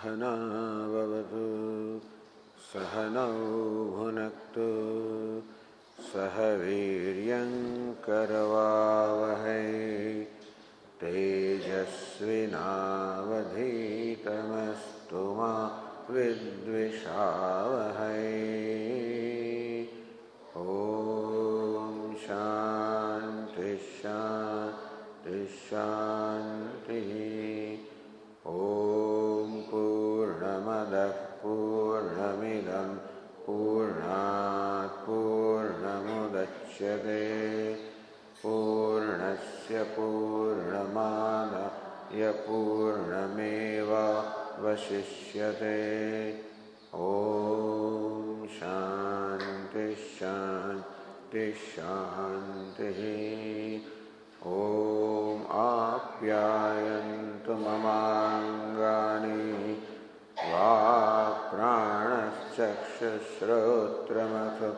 सहना भवतु सहनौ भुनक्तु सह वीर्यं करवावहै तेजस्विनावधीतमस्तु मा विद्विषावहै। ॐ शान्ति शान्ति शान्तिः। ॐ पूर्णमदः पूर्णमिदं पूर्णात् पूर्णमुदच्यते पूर्णस्य पूर्णमादाय पूर्णमेवावशिष्यते। ॐ शान्ति शान्ति शान्तिः। ॐ आप्यायन्तु ममाङ्गानि वाक्प्राणश्चक्षुश्रोत्रमथो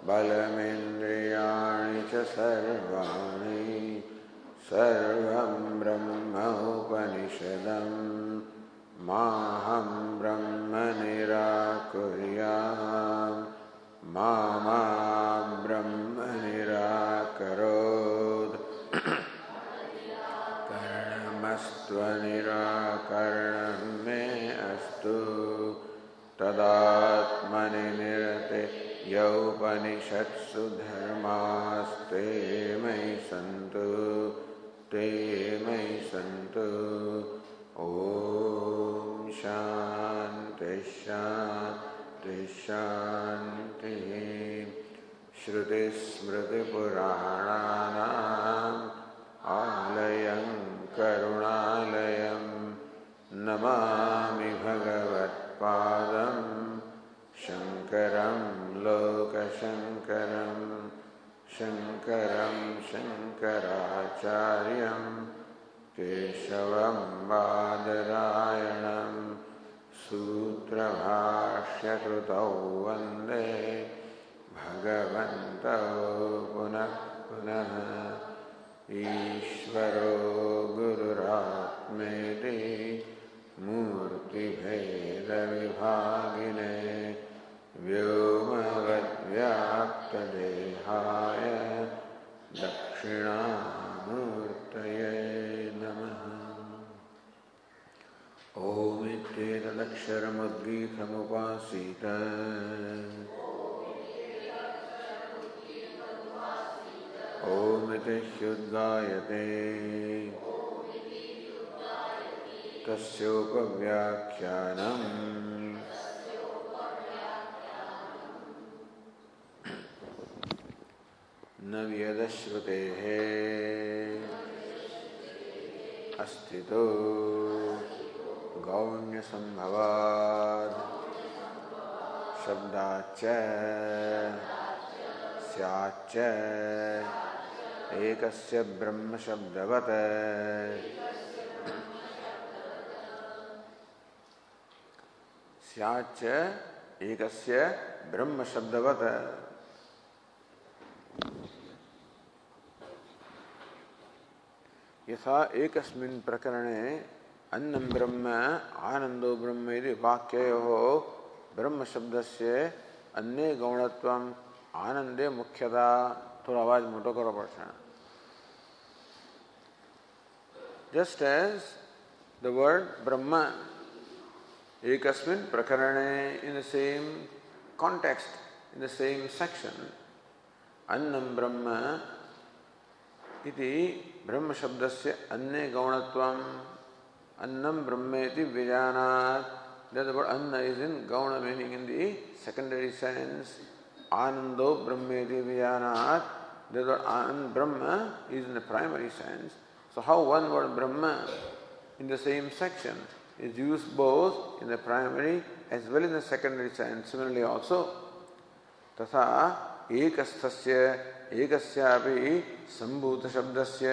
बलमिन्द्रियाणि च सर्वाणि सर्वं ब्रह्म उपनिषदं माहं ब्रह्म निराकुर्याम् मा ब्रह्म निराकरोत्। करणमस्त्वनिराकरणं मे अस्तु तदात्मनि निरते यौपनिषत्सु धर्मास्ते मयि सन्तु ते मयि सन्तु। ॐ शान्ति शान्ति शान्तिः। श्रुतिस्मृतिपुराणानाम् आलयं करुणालयं नमामि भगवत्पादं शङ्करं लोकशङ्करं शङ्करं शङ्कराचार्यं केशवं बादरायणं सूत्रभाष्यकृतौ वन्दे भगवन्तौ पुनः पुनः। ईश्वरो गुरुरात्मेति मूर्तिभेदविभागिने व्योमवद्व्याप्तदेहाय दक्षिणामूर्तये नमः। ओमित्येतदक्षरमुद्गीतमुपासीत ओमिति ह्युद्गायते तस्योपव्याख्यानम् न व्यदश्रुतेः अस्तितो गौण्यसम्भवाद् शब्दाच्च स्याच्च एकस्य ब्रह्मशब्दवत् स्याच्च एकस्य ब्रह्मशब्दवत्। यथा एकस्मिन् प्रकरणे अन्नं ब्रह्म आनंदो ब्रह्म इति वाक्ययोः ब्रह्मशब्दस्य अन्ये गौणत्वम् आनंदे मुख्यता। थोड़ा आवाज मोटो करो पड़ता है। Just as the word Brahma, ekasmin prakarane, in the same context, in the same section, annam Brahma iti Brahma shabdasya अन्य gaunatvam annam Brahmeti vijanat. That the word anna is in gauna, meaning in the secondary sense. Anando Brahmeti vijanat. That word Brahma is in the primary sense. So how one word Brahma in the same section is used both in the primary as well in the secondary sense. Similarly also, तथा एकस्थस्य एकस्यापि संभूत शब्दस्य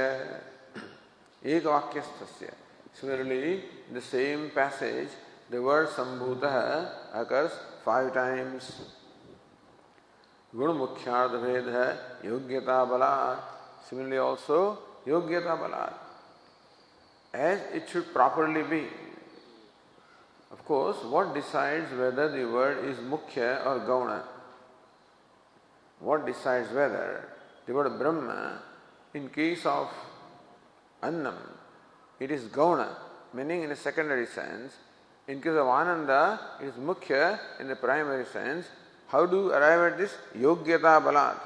एक वाक्यस्थस्य. Similarly, in the same passage, the word sambhuta occurs 5 times. गुण मुख्यार्थ भेद है योग्यता बलात्. Similarly also योग्यता बलात्, as it should properly be. Of course, what decides whether the word is mukhya or gauna? What decides whether the word Brahma, in case of Annam, it is gauna, meaning in a secondary sense. In case of Ananda, it is mukhya in the primary sense. How do you arrive at this? Yogyata balat.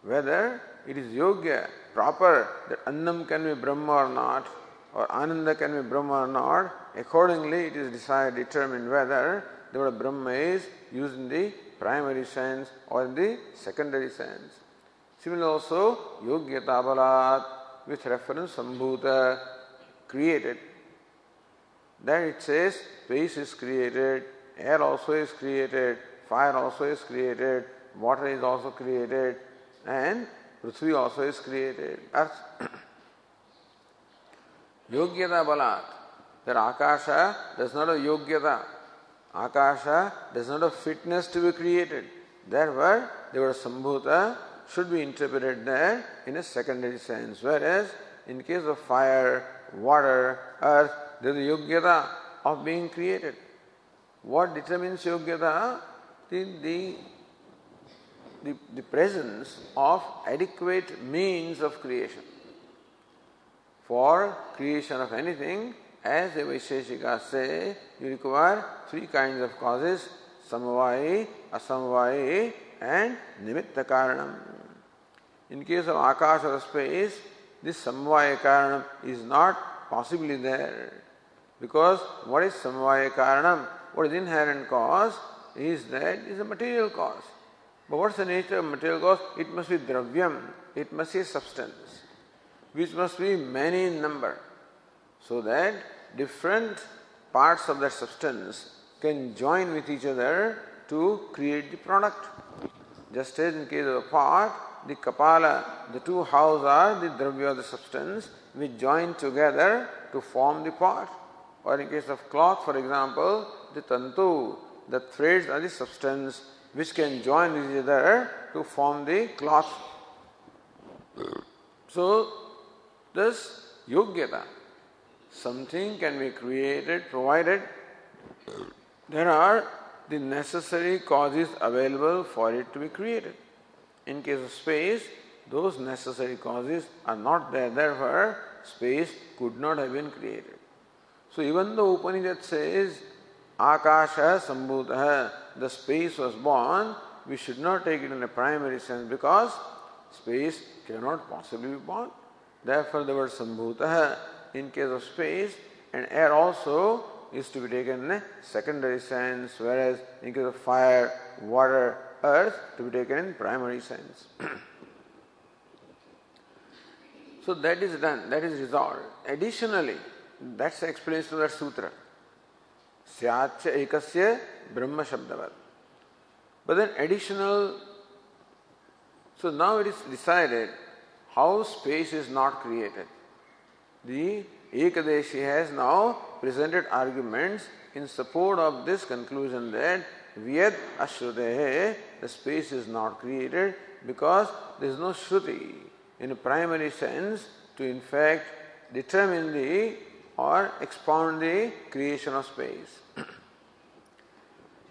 Whether it is yogya, proper, that Annam can be Brahma or not, or Ananda can be Brahma or not, accordingly it is determined whether the word Brahma is used in the primary sense or in the secondary sense. Similarly also, yogyata balat, with reference sambhuta, created. There it says space is created, air also is created, fire also is created, water is also created, and Prithvi also is created. Earth. Yogyata balat. That Akasha does not have yogyata. Akasha does not have fitness to be created. Therefore, the word sambhuta should be interpreted there in a secondary sense. Whereas, in case of fire, water, earth, there is a yogyata of being created. What determines yogyata? The presence of adequate means of creation. For creation of anything, as the Vaisheshikas say, you require three kinds of causes: samvayi, asamvayi, and nimitta karanam. In case of akasha or space, this samvaya karanam is not possibly there. Because what is samvaya karanam? What is inherent cause is that it is a material cause. But what is the nature of material cause? It must be dravyam, it must be substance, which must be many in number, so that different parts of that substance can join with each other to create the product. Just as in case of a pot, the kapala, the two halves are the dravya, the substance, which join together to form the pot. Or in case of cloth, for example, the tantu, the threads are the substance which can join with each other to form the cloth. So, thus, yogyata, something can be created provided there are the necessary causes available for it to be created. In case of space, those necessary causes are not there, therefore space could not have been created. So even though Upanishad says Akasha Sambhutaha, the space was born, we should not take it in a primary sense because space cannot possibly be born. Therefore the word Sambhutaha in case of space and air also is to be taken in a secondary sense, whereas in case of fire, water, earth to be taken in primary sense. So that is done, that is resolved. Additionally, that's the explanation of that sutra. Syacha ekasya brahma shabdavat. But then additional, so now it is decided how space is not created. The Ekadeshi has now presented arguments in support of this conclusion that Vyad Ashrutehe, the space is not created because there is no Shruti in a primary sense to in fact determine the or expound the creation of space.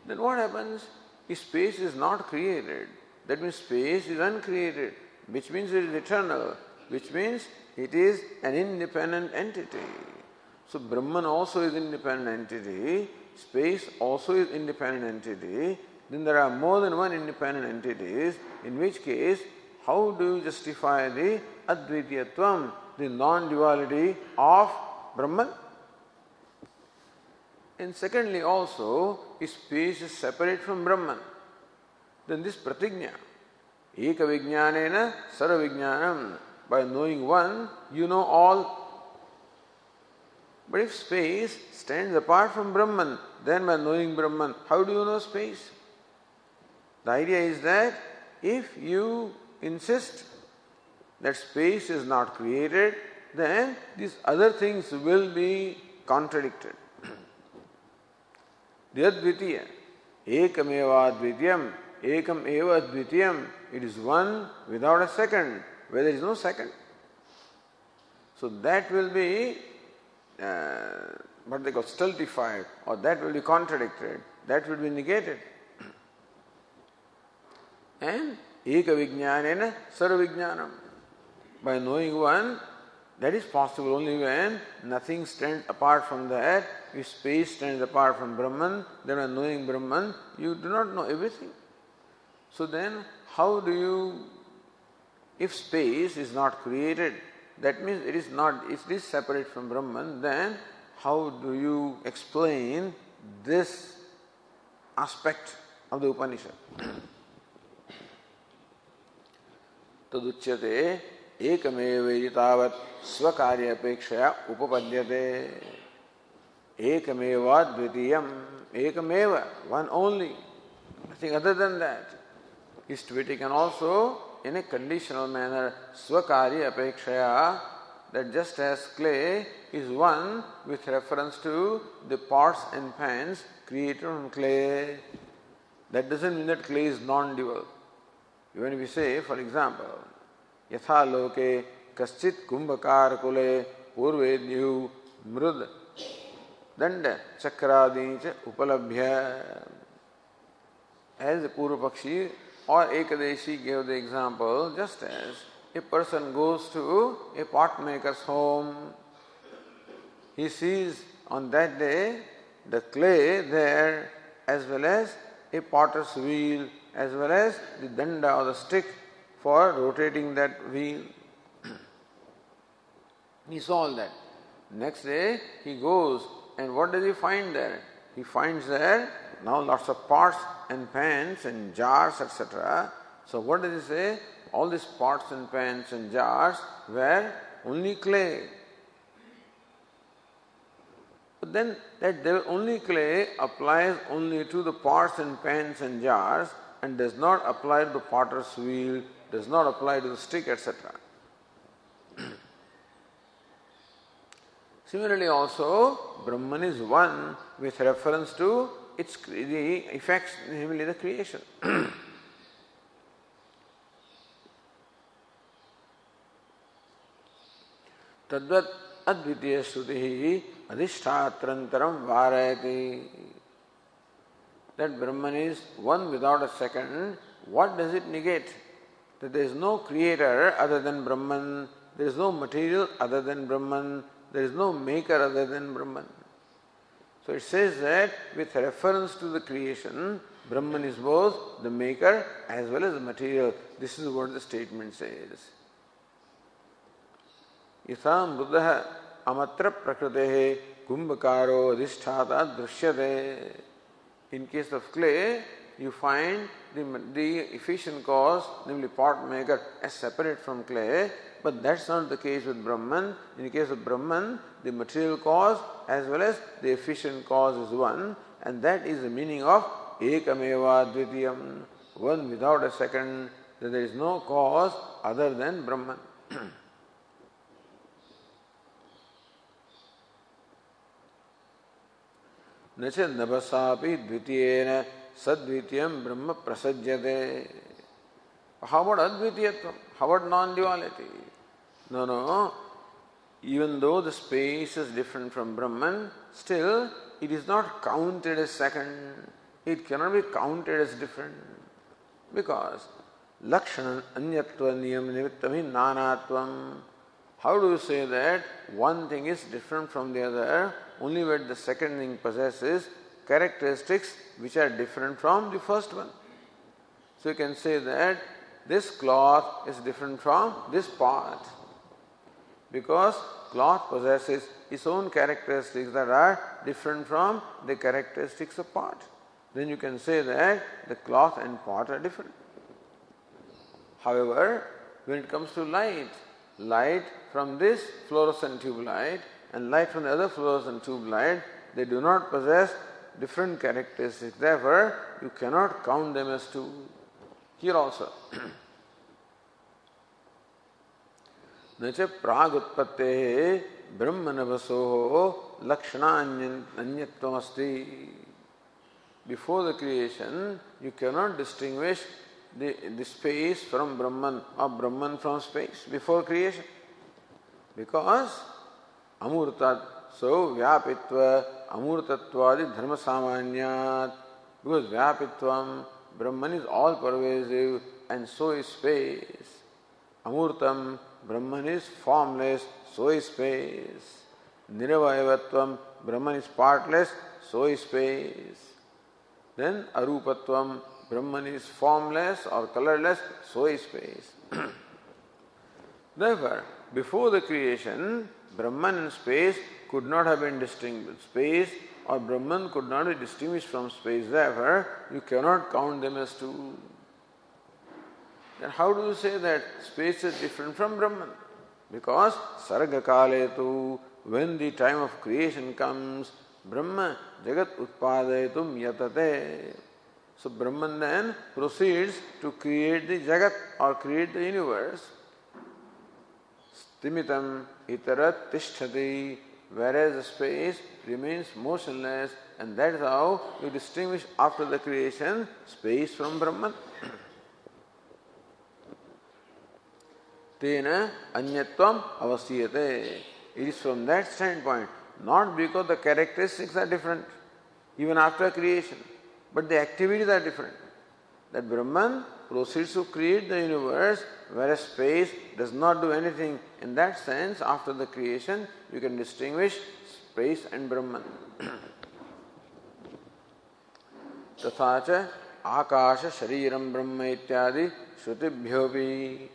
Then what happens? If space is not created, that means space is uncreated, which means it is eternal, which means it is an independent entity. So Brahman also is independent entity, space also is independent entity, then there are more than one independent entities, in which case, how do you justify the Advitiyatvam, the non-duality of Brahman? And secondly also, if space is separate from Brahman, then this pratigna, eka vijnanena sarva vijnanam, by knowing one, you know all. But if space stands apart from Brahman, then by knowing Brahman, how do you know space? The idea is that if you insist that space is not created, then these other things will be contradicted. The Advitiya, ekam eva advitiyam, ekam eva advitiyam, it is one without a second, where there is no second. So that will be what they call stultified, or that will be contradicted, that will be negated. And eka vijnanena sarva vijnanam. By knowing one, that is possible only when nothing stands apart from that. If space stands apart from Brahman, then by knowing Brahman, you do not know everything. So then, how do you, if space is not created, that means it is separate from Brahman, then how do you explain this aspect of the Upanishad? Taduchyate ekameva tavat swakarya apekshaya upapadyate. Ekameva dvitiyam. Ekameva, one only. Nothing other than that is to be taken also in a conditional manner. Swakarya apekshaya, that just as clay is one with reference to the pots and pans created from clay, that doesn't mean that clay is non-dual. Even if we say, for example, yatha loke kaschit kumbhakar kule purvedyu mrud danda chakradincha upalabhya. As the Purva Pakshi or Ekadeshi gave the example, just as a person goes to a pot maker's home, he sees on that day the clay there as well as a potter's wheel as well as the danda or the stick for rotating that wheel. He saw all that. Next day he goes and what does he find there? He finds there now lots of pots and pans and jars, etc. So what does he say? All these pots and pans and jars were only clay. But then that they were only clay applies only to the pots and pans and jars and does not apply to the potter's wheel, does not apply to the stick, etc. Similarly also, Brahman is one with reference to the effects, namely the creation. Tadvat advitiya shrutihi adhishtatrantaram varayati. That Brahman is one without a second. What does it negate? That there is no creator other than Brahman, there is no material other than Brahman, there is no maker other than Brahman. So it says that with reference to the creation, Brahman is both the maker as well as the material. This is what the statement says. Yatha mrudah amatra prakrutehe kumbhakaro adhisthata drishyate. In case of clay, you find the efficient cause, namely pot maker, as separate from clay, but that's not the case with Brahman. In the case of Brahman, the material cause as well as the efficient cause is one, and that is the meaning of ekameva dvitiyam, one without a second, that there is no cause other than Brahman. Nacha nabasapi dvitiyena sadvitiyam brahma prasajyate. How about advitiyatvam? How about non-duality? No. Even though the space is different from Brahman, still it is not counted as second. It cannot be counted as different. Because lakshana anyatva niyam nimittam nanatvam. How do you say that one thing is different from the other? Only when the second thing possesses characteristics which are different from the first one. So you can say that this cloth is different from this pot, because cloth possesses its own characteristics that are different from the characteristics of pot. Then you can say that the cloth and pot are different. However, when it comes to light from this fluorescent tube light and light from the other fluorescent tube light, they do not possess different characteristics. Therefore, you cannot count them as two. Here also. Nacha pragutpattehe brahmanavasoho lakshana anyatvam asti. Before the creation, you cannot distinguish the space from Brahman or Brahman from space before creation. Because amurtat So vyapitva amurtatvadi dharma samanyat. Because vyapitvam, Brahman is all pervasive and so is space. Amurtam, Brahman is formless, so is space. Niravayavatvam, Brahman is partless, so is space. Then arupatvam, Brahman is formless or colorless, so is space. Therefore, before the creation, Brahman and space could not have been distinguished. Space or Brahman could not be distinguished from space. Therefore, you cannot count them as two. Then how do you say that space is different from Brahman? Because sarga kaletu, when the time of creation comes, Brahma jagat utpadetum yatate. So Brahman then proceeds to create the jagat or create the universe. Stimitam itarat tishtati, whereas the space remains motionless, and that is how you distinguish after the creation space from Brahman. Tena anyatvam avasiyate. It is from that standpoint, not because the characteristics are different, even after creation, but the activities are different. That Brahman proceeds to create the universe, whereas space does not do anything. In that sense, after the creation, you can distinguish space and Brahman. Tathacha akasha shariram brahma ityadi shrutibhyopi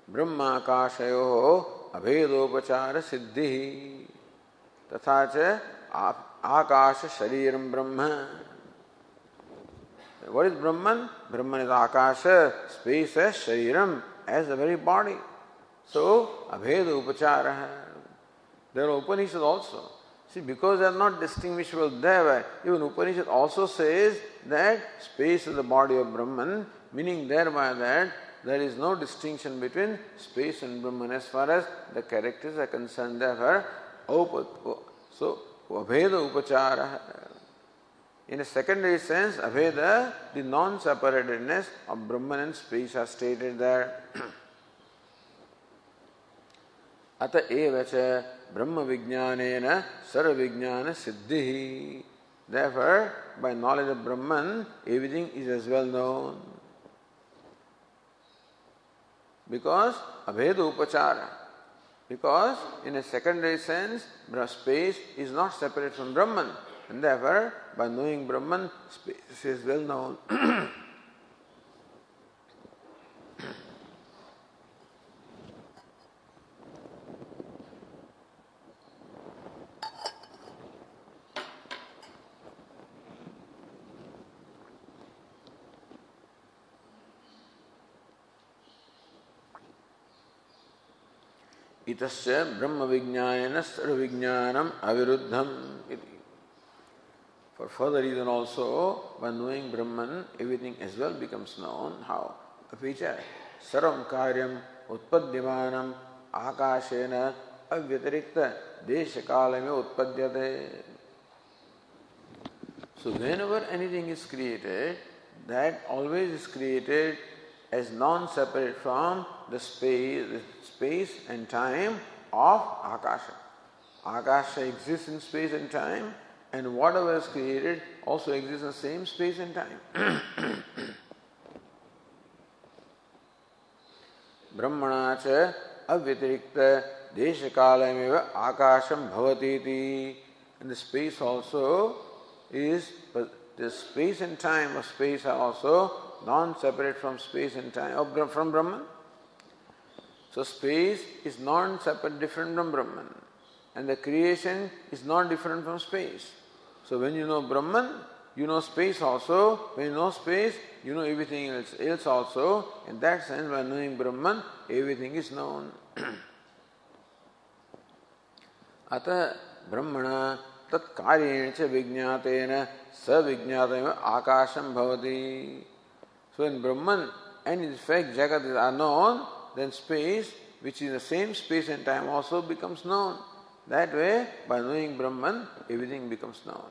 brahma akashayoho abhedopachara siddhi. Tathacha akasha shariram brahma. What is Brahman? Brahman is Akasha, space as Shariram, as the very body. So, Abheda Upachara. There are Upanishads also. See, because they are not distinguishable there, even Upanishad also says that space is the body of Brahman, meaning thereby that there is no distinction between space and Brahman as far as the characters are concerned. Therefore, so, Abheda Upachara. In a secondary sense, Abheda, the non-separatedness of Brahman and space are stated there. Ata evacha Brahma Vijnanena Sarva Vijnana Siddhi. Therefore, by knowledge of Brahman, everything is as well known. Because Abheda Upachara. Because in a secondary sense, space is not separate from Brahman. And therefore, by knowing Brahman, space is well known. Itasya Brahma Vijnanena Sarva Vijnanam Aviruddham iti. For further reason also, by knowing Brahman, everything as well becomes known. How? Apicha sarvam karyam utpadyamanam akashena avyatarikta deshakalame utpadyate. So whenever anything is created, that always is created as non-separate from the space and time of Akasha. Akasha exists in space and time, and whatever is created also exists in the same space and time. Brahmana cha avyatirikta deshakalameva akasham bhavatiti. And the space also is, the space and time of space are also non-separate from space and time, or from Brahman. So space is non-separate, different from Brahman. And the creation is not different from space. So when you know Brahman, you know space also. When you know space, you know everything else also. In that sense, by knowing Brahman, everything is known. Ata Brahmana tat karyena cha vijñātena sa vijñātena akasham bhavati. So when Brahman and in fact Jagat are known, then space, which is the same space and time, also becomes known. That way, by knowing Brahman, everything becomes known.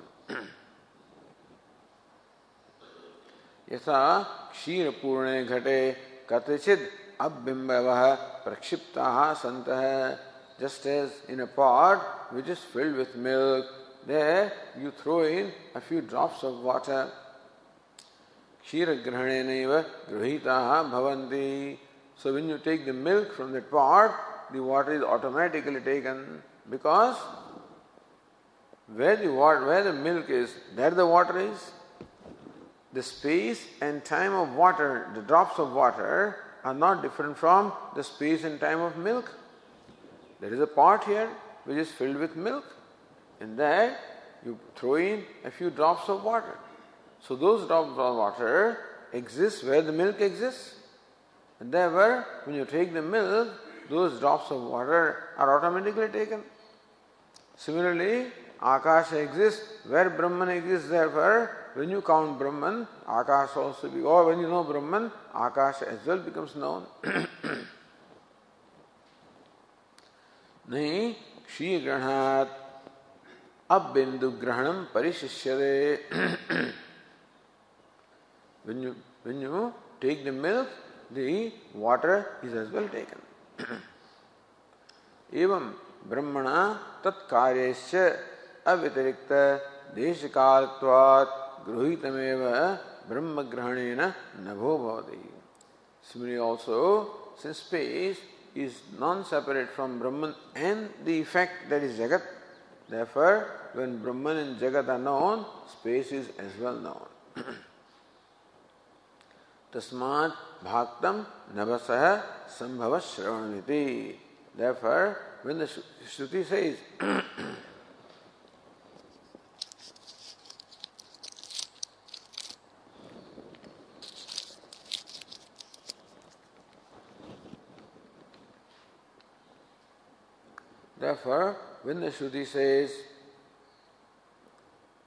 Yatha kshira purne ghate katachid abbimbavaha prakshiptaha santah. just as in a pot which is filled with milk, there you throw in a few drops of water. Kshigrahanenaiva gruhitaha bhavanti. So when you take the milk from that pot, the water is automatically taken, because where the milk is, there the water is. The space and time of water, the drops of water, are not different from the space and time of milk. There is a pot here which is filled with milk, and there you throw in a few drops of water. So those drops of water exist where the milk exists. And therefore, when you take the milk, those drops of water are automatically taken. Similarly, Akasha exists where Brahman exists. Therefore, when you count Brahman, Akasha also becomes, or when you know Brahman, Akasha as well becomes known. Nahi kshigrahanat abbindu grahanam parishishyade. When you take the milk, the water is as well taken. Evam brahmana tat karyesya avitarikta deshikalatvat gruhitameva brahma grahanena nabho bhavati. Similarly also, since space is non-separate from Brahman and the effect that is Jagat, therefore when Brahman and Jagat are known, space is as well known. Tasmat bhaktam nabasah sambhava shravaniti. Therefore, when the Shruti says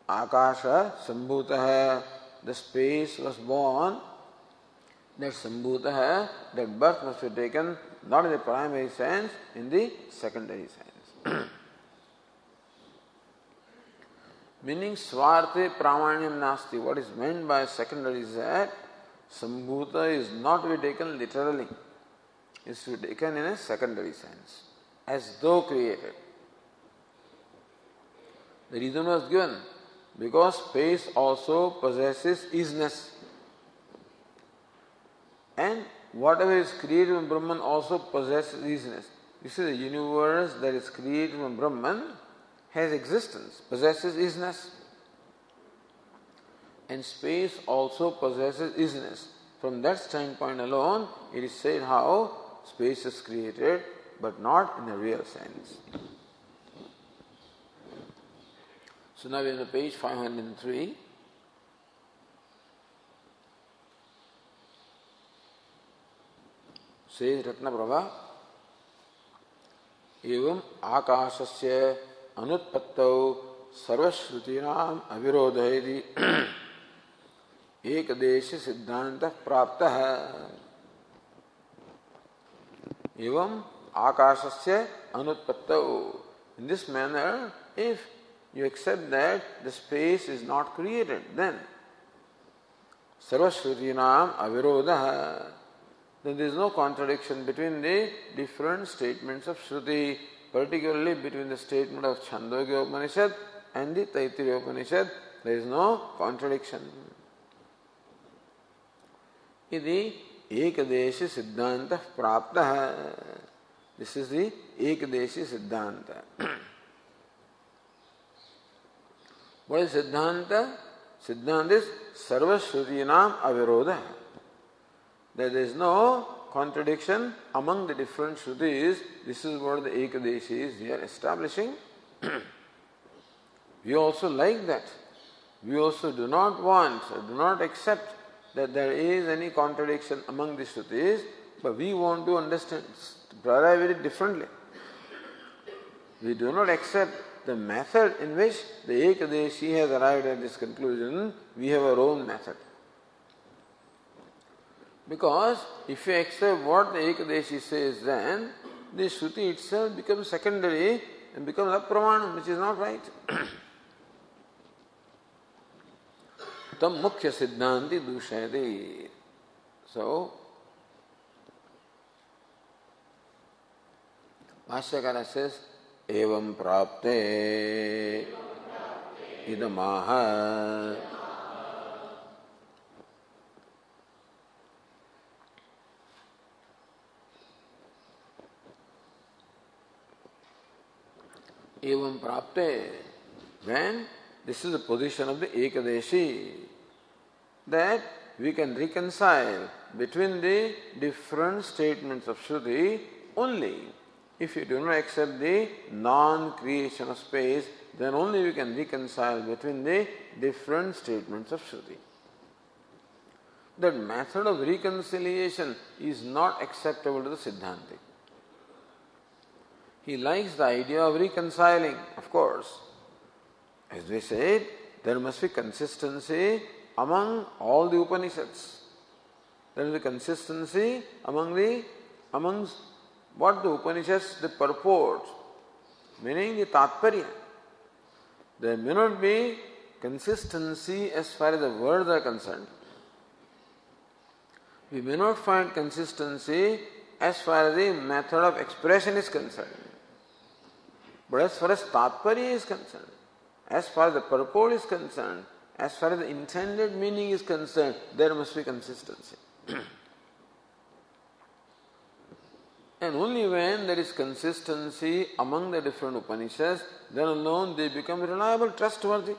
Akasha Sambhutaha, the space was born, that Sambhutaha, that birth must be taken not in the primary sense, in the secondary sense. Meaning Swarte Pramanyam Nasti. What is meant by secondary is that Sambhuta is not to be taken literally. It is to be taken in a secondary sense, as though created. The reason was given because space also possesses isness. And whatever is created from Brahman also possesses isness. You see, the universe that is created from Brahman has existence, possesses isness. And space also possesses isness. From that standpoint alone, it is said how space is created, but not in a real sense. So now we are on page 503. Says Ratnaprabha, Evam Akashasya Anutpattau Sarvashrutinam Avirodhaidi Ekadesha Siddhanta Praptaha. Evam Akashasya Anutpattau. In this manner, if you accept that the space is not created, then Sarvashrutinam Avirodhaha. Then there is no contradiction between the different statements of Shruti, particularly between the statement of Chhandogya Upanishad and the Taittiriya Upanishad. There is no contradiction. Iti Ekadeshi Siddhanta Praptaha. This is the Ekadeshi Siddhanta. What is Siddhanta? Siddhanta is Sarvashrutinam Avirodha. That there is no contradiction among the different Shrutis. This is what the Ekadeshi is here establishing. We also like that. We also do not want, do not accept that there is any contradiction among the Shrutis, but we want to understand, arrive at it differently. We do not accept the method in which the Ekadeshi has arrived at this conclusion. We have our own method. Because if you accept what the Ekadeshi says, then the Shruti itself becomes secondary and becomes a pramanam, which is not right. Tam mukhya siddhanti dushayati. So, Bhashyakara says, Evam prapte idamaha. Evam prapte. When this is the position of the Ekadeshi, that we can reconcile between the different statements of Shruti only if you do not accept the non-creation of space, then only we can reconcile between the different statements of Shruti. That method of reconciliation is not acceptable to the Siddhanti. He likes the idea of reconciling, of course. As we said, there must be consistency among all the Upanishads. There is a consistency amongst what the Upanishads, the purport, meaning the Tatparya. There may not be consistency as far as the words are concerned. We may not find consistency as far as the method of expression is concerned. But as far as Tatparya is concerned, as far as the purport is concerned, as far as the intended meaning is concerned, there must be consistency. And only when there is consistency among the different Upanishads, then alone they become reliable, trustworthy.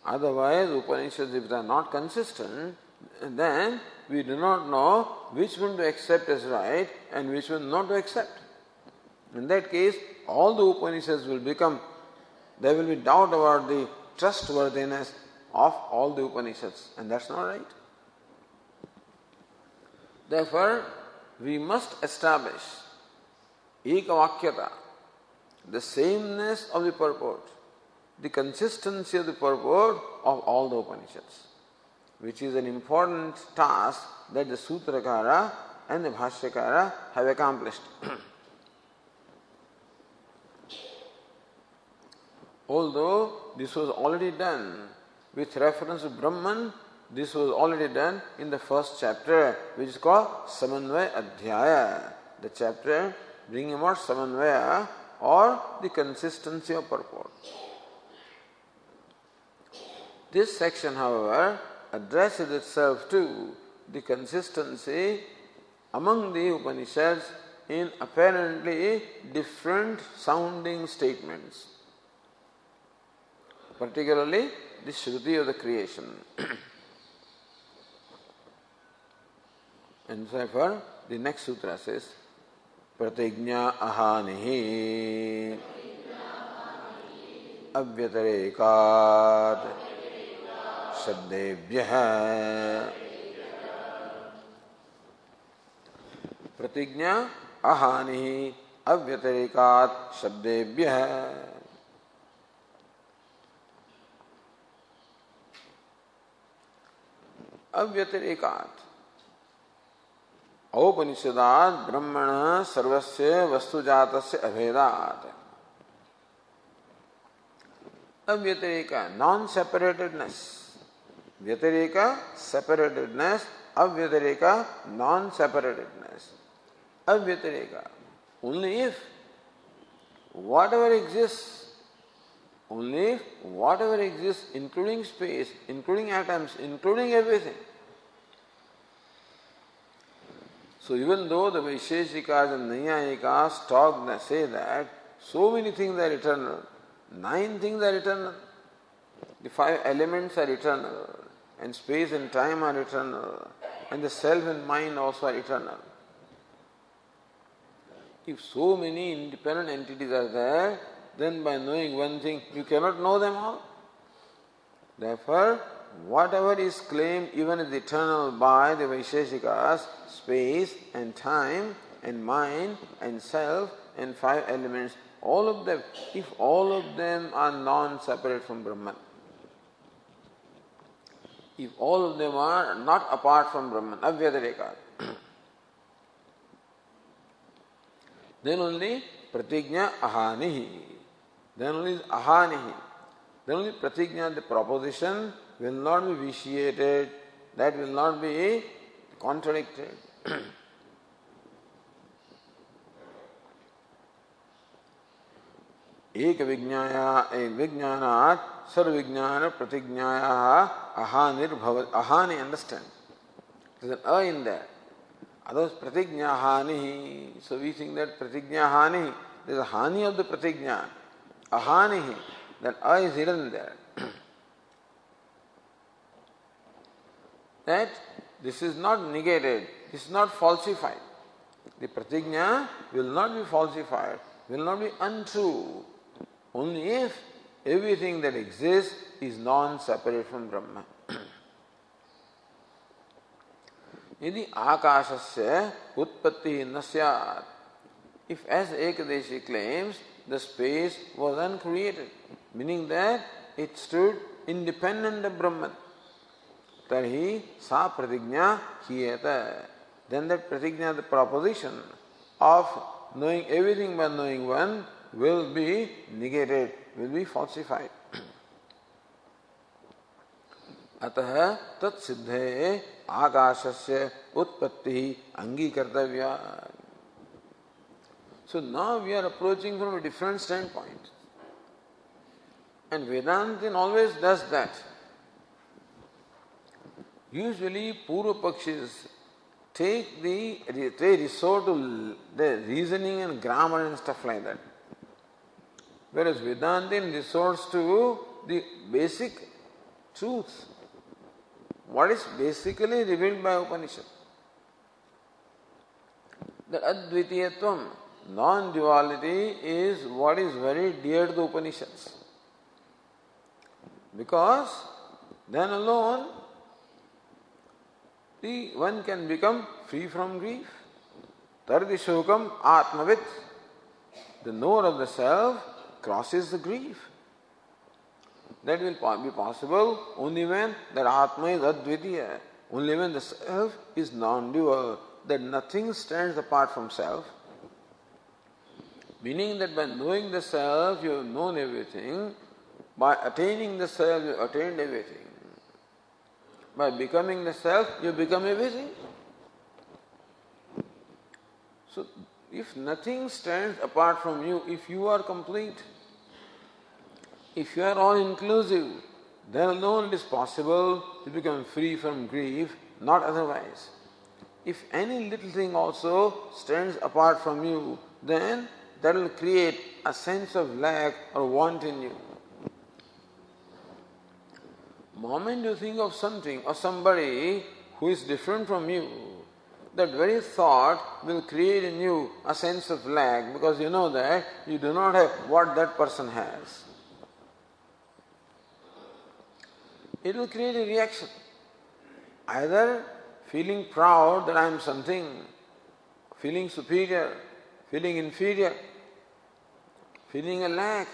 Otherwise, Upanishads, if they are not consistent, then we do not know which one to accept as right and which one not to accept. In that case, all the Upanishads will become, there will be doubt about the trustworthiness of all the Upanishads, and that's not right. Therefore, we must establish ekavakyata, the sameness of the purport, the consistency of the purport of all the Upanishads, which is an important task that the Sutrakara and the Bhashyakara have accomplished. Although this was already done with reference to Brahman, this was already done in the first chapter, which is called Samanvaya Adhyaya, the chapter bringing about Samanvaya or the consistency of purport. This section, however, addresses itself to the consistency among the Upanishads in apparently different sounding statements, particularly the Shruti of the creation. And therefore, the next sutra says, Pratignya ahanihi avyatarekat shabdebhyah. Pratignya ahanihi avyatarekat shabdebhyah. Avyatarekat. Aupanishadat brahmana sarvasya vastujatasya abhedat. Avyatareka, non-separatedness. Vyatareka, separatedness. Avyatareka, non-separatedness. Avyatareka, only if whatever exists, including space, including atoms, including everything. So even though the Vaisheshikas and Naiyayikas say that so many things are eternal, 9 things are eternal, the 5 elements are eternal, and space and time are eternal, and the self and mind also are eternal. If so many independent entities are there, then by knowing one thing, you cannot know them all. Therefore, whatever is claimed even as eternal by the Vaisheshikas, space and time and mind and self and 5 elements, all of them, if all of them are non-separate from Brahman, if all of them are not apart from Brahman, avyatarekat, then only pratignya ahanihi, then only ahanihi, then only pratignya, the proposition, will not be vitiated, that will not be contradicted. एक विज्ञानात् सर्वविज्ञान प्रतिज्ञायाः अहानिर्भव. Ahani, understand. There's an a in there. Others pratignya hani. So we think that pratignya hani. There's a hani of the pratignya. Ahani. That a is hidden there. That this is not negated. This is not falsified. The pratignya will not be falsified, will not be untrue. Only if everything that exists is non-separate from Brahma. Yadi akashasya utpatti na syat. If, as Ekadeshi claims, the space was uncreated, meaning that it stood independent of Brahman, tarhi sa pratignya hiyata. Then that pratignya, the proposition of knowing everything by knowing one, will be negated, will be falsified. अतः तत्सिद्धे आकाशस्य उत्पत्ति अंगीकर्तव्या. So now we are approaching from a different standpoint. And Vedantin always does that. Usually Purva Pakshis they resort to the reasoning and grammar and stuff like that. Whereas Vedantin resorts to the basic truth. What is basically revealed by Upanishad. The Advitiyatvam, non-duality, is what is very dear to the Upanishads. Because then alone one can become free from grief. Tardi shokam atmavit. The knower of the self crosses the grief. That will be possible only when that Atma is Advitiya, only when the self is non-dual, that nothing stands apart from self. Meaning that by knowing the self, you have known everything. By attaining the self, you have attained everything. By becoming the self, you become everything. So, if nothing stands apart from you, if you are complete, if you are all-inclusive, then alone it is possible to become free from grief, not otherwise. If any little thing also stands apart from you, then that will create a sense of lack or want in you. Moment you think of something or somebody who is different from you, that very thought will create in you a sense of lack, because you know that you do not have what that person has. It will create a reaction. Either feeling proud that I am something, feeling superior, feeling inferior, feeling a lack,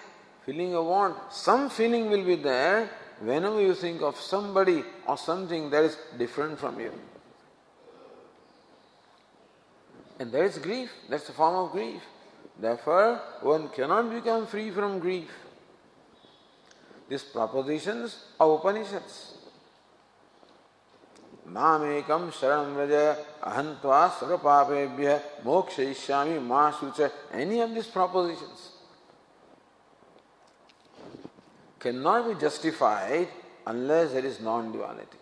feeling a want. Some feeling will be there whenever you think of somebody or something that is different from you. And that is grief. That's a form of grief. Therefore, one cannot become free from grief. These propositions of Upanishads. Mamekam sharanam vraja ahantva sarvapapebhya mokshayishyami ma sucha. Any of these propositions cannot be justified unless there is non-duality.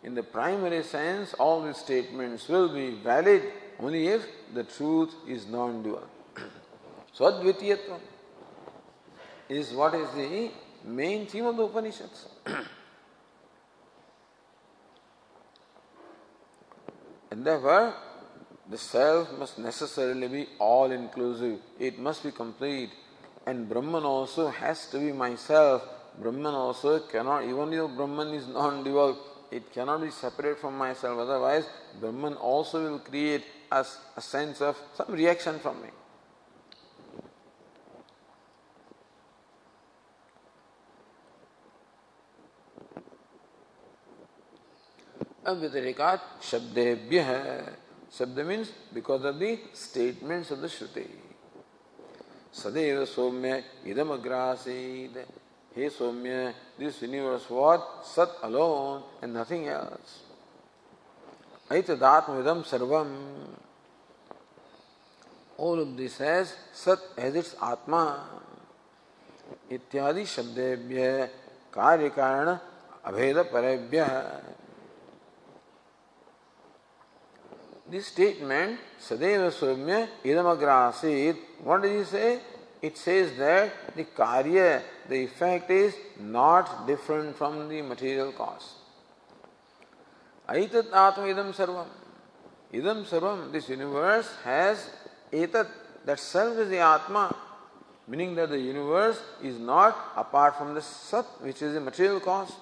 In the primary sense, all these statements will be valid only if the truth is non-dual. So Advitiyatvam is what is the main theme of the Upanishads. And therefore, the self must necessarily be all-inclusive. It must be complete. And Brahman also has to be myself. Brahman also cannot, even though Brahman is non-dual, it cannot be separate from myself. Otherwise, Brahman also will create a sense of some reaction from me. Avyatarikat shabdebhyah. Shabda means because of the statements of the Shruti. Sadeva Somya idam agrasid. Hey Somya, this universe was Sat alone and nothing else. Aitadatma idam sarvam. all of this has Sat as its Atma. Ityadi Shabdebhya Karyakarana Abheda Parebhya. This statement, Sadeva Soumya Idamagrasit, what does he say? It says that the karya, the effect is not different from the material cause. Aitat Atma Idam Sarvam. Idam Sarvam, this universe has Etat, that self is the Atma, meaning that the universe is not apart from the Sat, which is the material cause.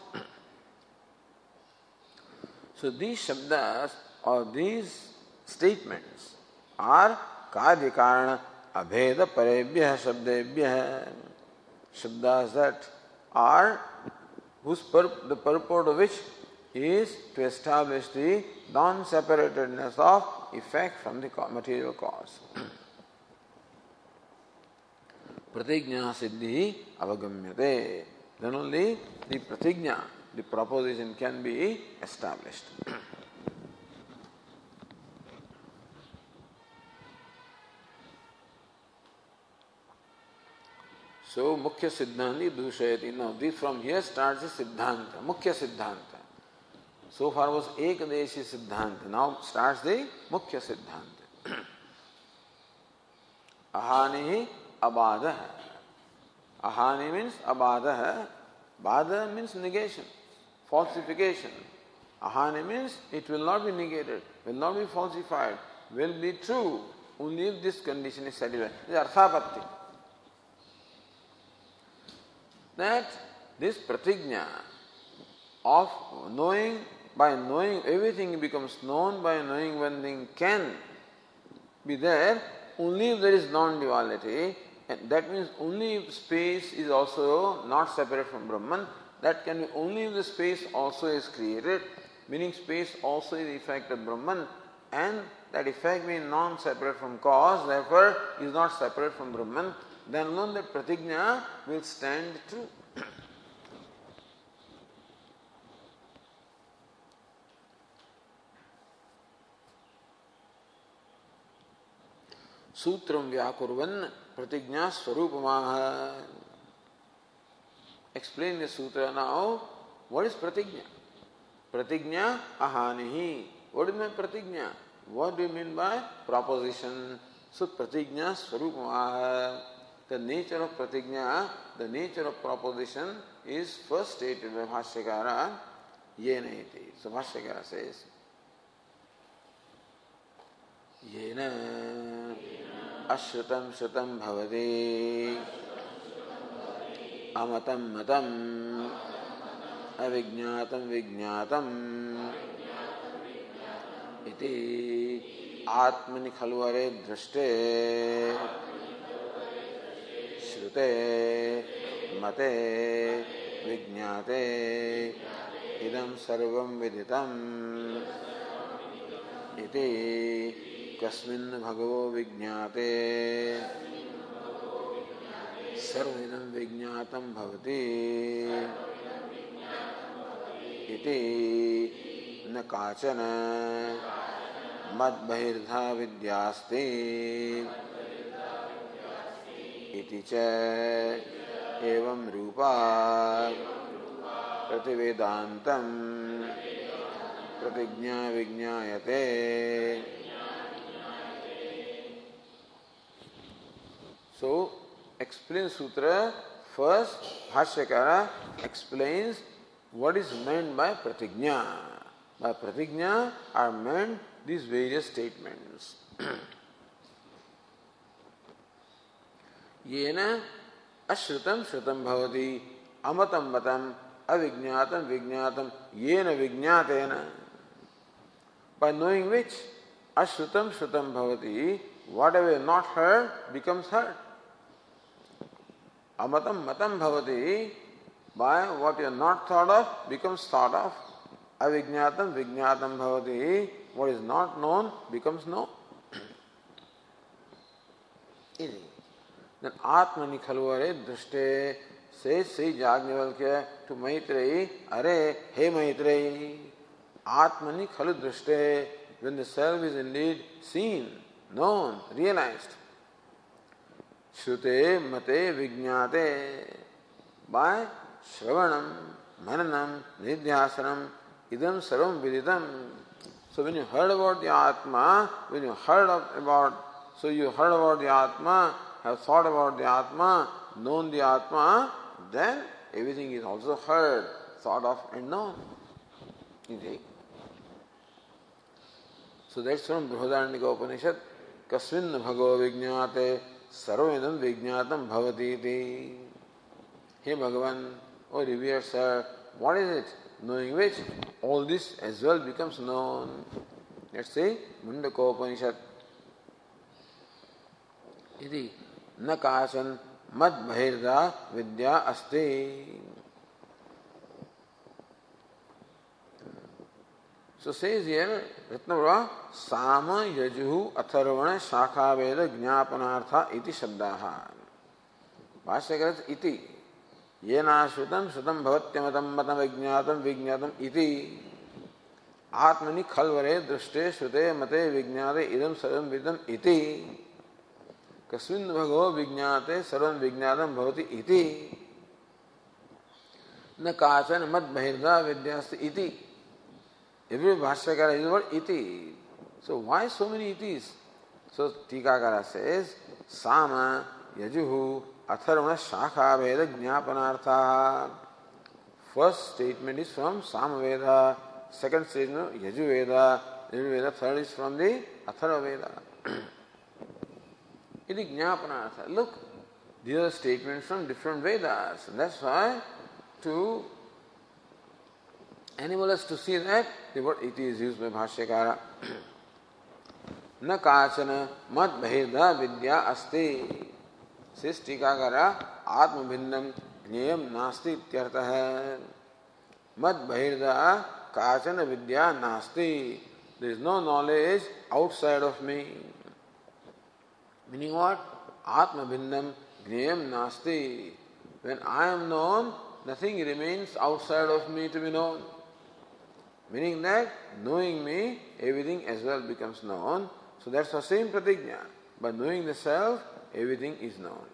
So these Shabdas or these statements are Karya Karana Abheda Parebhya Shabdebhya. Shabdas that are the purport of which is to establish the non-separatedness of effect from the material cause. Pratigna Siddhi Avagamyate. Then only the pratigna, the proposition can be established. So, Mukhya Siddhanti Dushayati. Now, this from here starts the Siddhanta, Mukhya Siddhanta. So far was Ekadeshi Siddhanta. Now starts the Mukhya Siddhanta. Ahanihi Abadaha. Ahani means Abadaha. Bada means negation, falsification. Ahani means it will not be negated, will not be falsified, will be true only if this condition is satisfied. This is Arthapatti. That this pratigna of knowing, by knowing everything becomes known, by knowing one thing can be there, only if there is non-duality, and that means only if space is also not separate from Brahman, that can be only if the space also is created, meaning space also is the effect of Brahman, and that effect being non-separate from cause, therefore is not separate from Brahman, then alone that pratigna will stand true. Sutram Vyakurvan Pratigna Swarupamaha. Explain the sutra now. What is pratigna? Pratigna ahanihi. What do you mean pratigna? What do you mean by proposition? So pratigna swarupamaha. The nature of pratigna, the nature of proposition is first stated by Bhashyakara, yena iti. So Bhashyakara says, yena ashrutam shrutam bhavati amatam matam avijñātam vijñātam iti atmani khalvare drashte shrute mate vijñāte idam sarvam viditam iti kasmin bhagavo vijñāte sarvidam vijñātam bhavati iti na kāchana mad bahirdha vidyāsti iti ca evam rūpa prativedantam pratigñā vijñāyate. So, explain sutra. First, Bhashyakara explains what is meant by pratigna. By pratigna are meant these various statements. Yena ashrutam shrutam bhavati amatam matam avijñātam vijñātam yena vijñātena. By knowing which ashrutam shrutam bhavati, whatever is not heard becomes heard. Amatam matam bhavati, by what you are not thought of becomes thought of. Avijñātam vijñātam bhavati, what is not known becomes known. Then Atmani khalvare drashte, says Sri Yajnavalkya to Maitreyi, Are, hey Maitreyi, Atmani khalu drashte, when the self is indeed seen, known, realized. Shrute mate vijñāte. By Shravanam, Mananam, Nidhyasanam, Idam Sarvam Viditam. So when you heard about the Atma, you heard about the Atma, have thought about the Atma, known the Atma, then everything is also heard, thought of and known. So that's from Brihadaranyaka Upanishad. Kasmin bhago vijñāte sarvamidam vijñātam bhavati iti. Hey Bhagavan, O revered sir, what is it? Knowing which all this as well becomes known. Let's say Mundaka Upanishad. Iti na kāsan mad bhirda vidya asti. So says here, Ratnavara, Sama Yajuhu Atharvana Shakha Veda Jñāpanartha iti Shabdaha. Bhashyakara iti. Yena Shrutam Shrutam Bhavatyamatam Matam Vijñātam Vijñātam iti. Atmani Khalvare Drushte Shrute Mate Vijñāte Idam Sarvam Vidam iti. Kasmin Bhago Vijñāte Sarvam Vijñātam Bhavati iti. Na Kāchan Mad Bhirda Vidyasti iti. Every Bhashyakara is the word iti. So why so many itis? So Tikakara says, Sama Yajuhu Atharvana Shakha Veda Jñāpanartha. First statement is from Samaveda, second statement Yajuveda, Yajuveda, third is from the Atharva Veda. Iti Jñāpanartha. Look, these are statements from different Vedas. And that's why to enable us to see that the word iti is used by Bhashyakara. Na kāchana mad bhirda vidya asti. Says Tikakara, Atma bhinnam jneyam nasti ityartah. Mad bhirda kāchana vidya nasti. There is no knowledge outside of me. Meaning what? Atma bhinnam jneyam nasti. When I am known, nothing remains outside of me to be known. Meaning that knowing me, everything as well becomes known. So that's the same pratigna. By knowing the self, everything is known.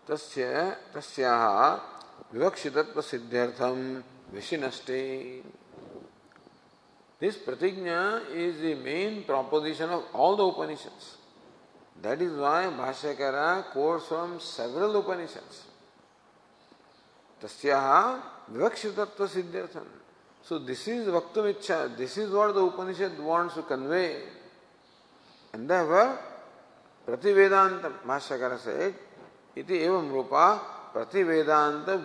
तस्याः विवक्षितत्व सिद्ध्यर्थम विशिनष्टे. This pratigna is the main proposition of all the Upanishads. That is why Bhashyakara quotes from several Upanishads. Tasyaha vivakshitatva siddhyartham. So this is Vaktum Ichcha. This is what the Upanishad wants to convey. And therefore, Prativedanta, Bhashyakara said, iti evam rupa Prativedanta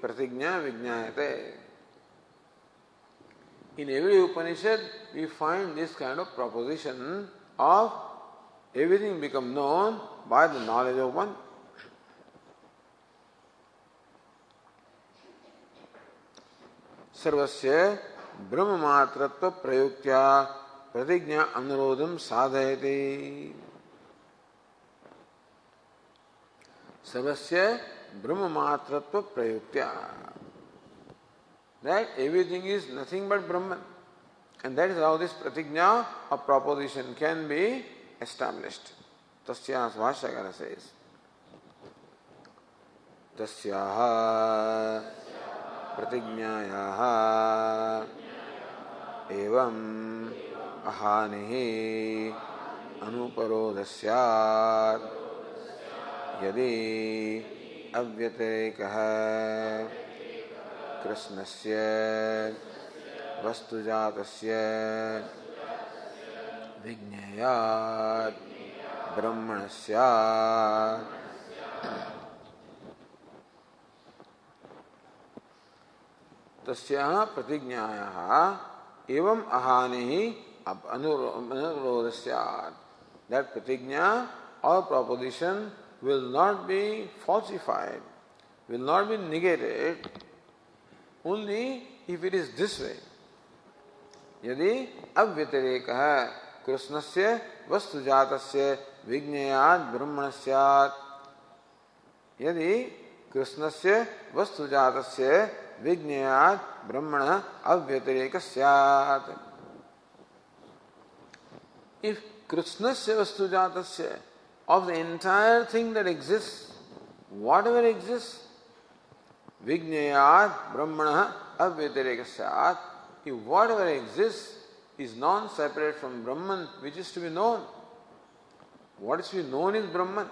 pratigna vijñāyate. In every Upanishad, we find this kind of proposition of everything become known by the knowledge of one. Sarvasya brahmamatratva prayuktya pratigna anurodham sadhayate. Sarvasya brahmamatratva prayuktya. That everything is nothing but Brahman. And that is how this pratigna of proposition can be established. Tasya Bhashyakara says, Tasyaha pratignayaha evam ahanihi anuparodhasyat yadi avyatirekah कृष्णस्य वस्तुजातस्य विज्ञेयात् ब्रह्मणस्यात्. तस्याः प्रतिज्ञायाः एवं अहानिः अनुरोधस्यात्. That pratigna or proposition will not be falsified, will not be negated only if it is this way. Yadi avyatirekah krishnasya vastujatasya vijnayat brahmanasyat. Yadi krishnasya vastujatasya vijnayat brahmana avyatirekah. If krishnasya vastujatasya, of the entire thing that exists, whatever exists, vijnayat brahmana avyatirekah. If whatever exists is non-separate from Brahman, which is to be known, what is to be known is Brahman.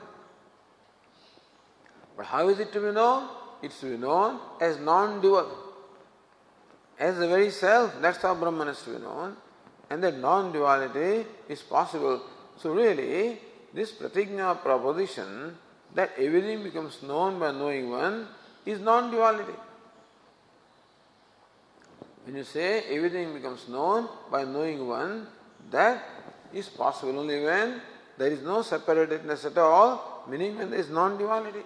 But how is it to be known? It's to be known as non-dual, as the very self. That's how Brahman is to be known, and that non-duality is possible. So really, this pratigna proposition that everything becomes known by knowing one is non-duality. When you say everything becomes known by knowing one, that is possible only when there is no separatedness at all, meaning when there is non-duality.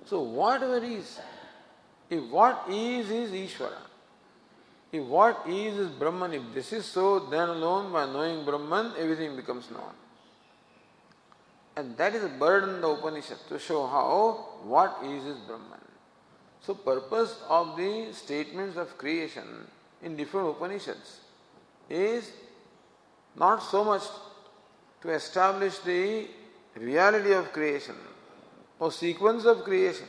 So whatever is, if what is Ishvara, if what is Brahman, if this is so, then alone by knowing Brahman, everything becomes known. And that is the burden of the Upanishad, to show how what is Brahman. So purpose of the statements of creation in different Upanishads is not so much to establish the reality of creation or sequence of creation,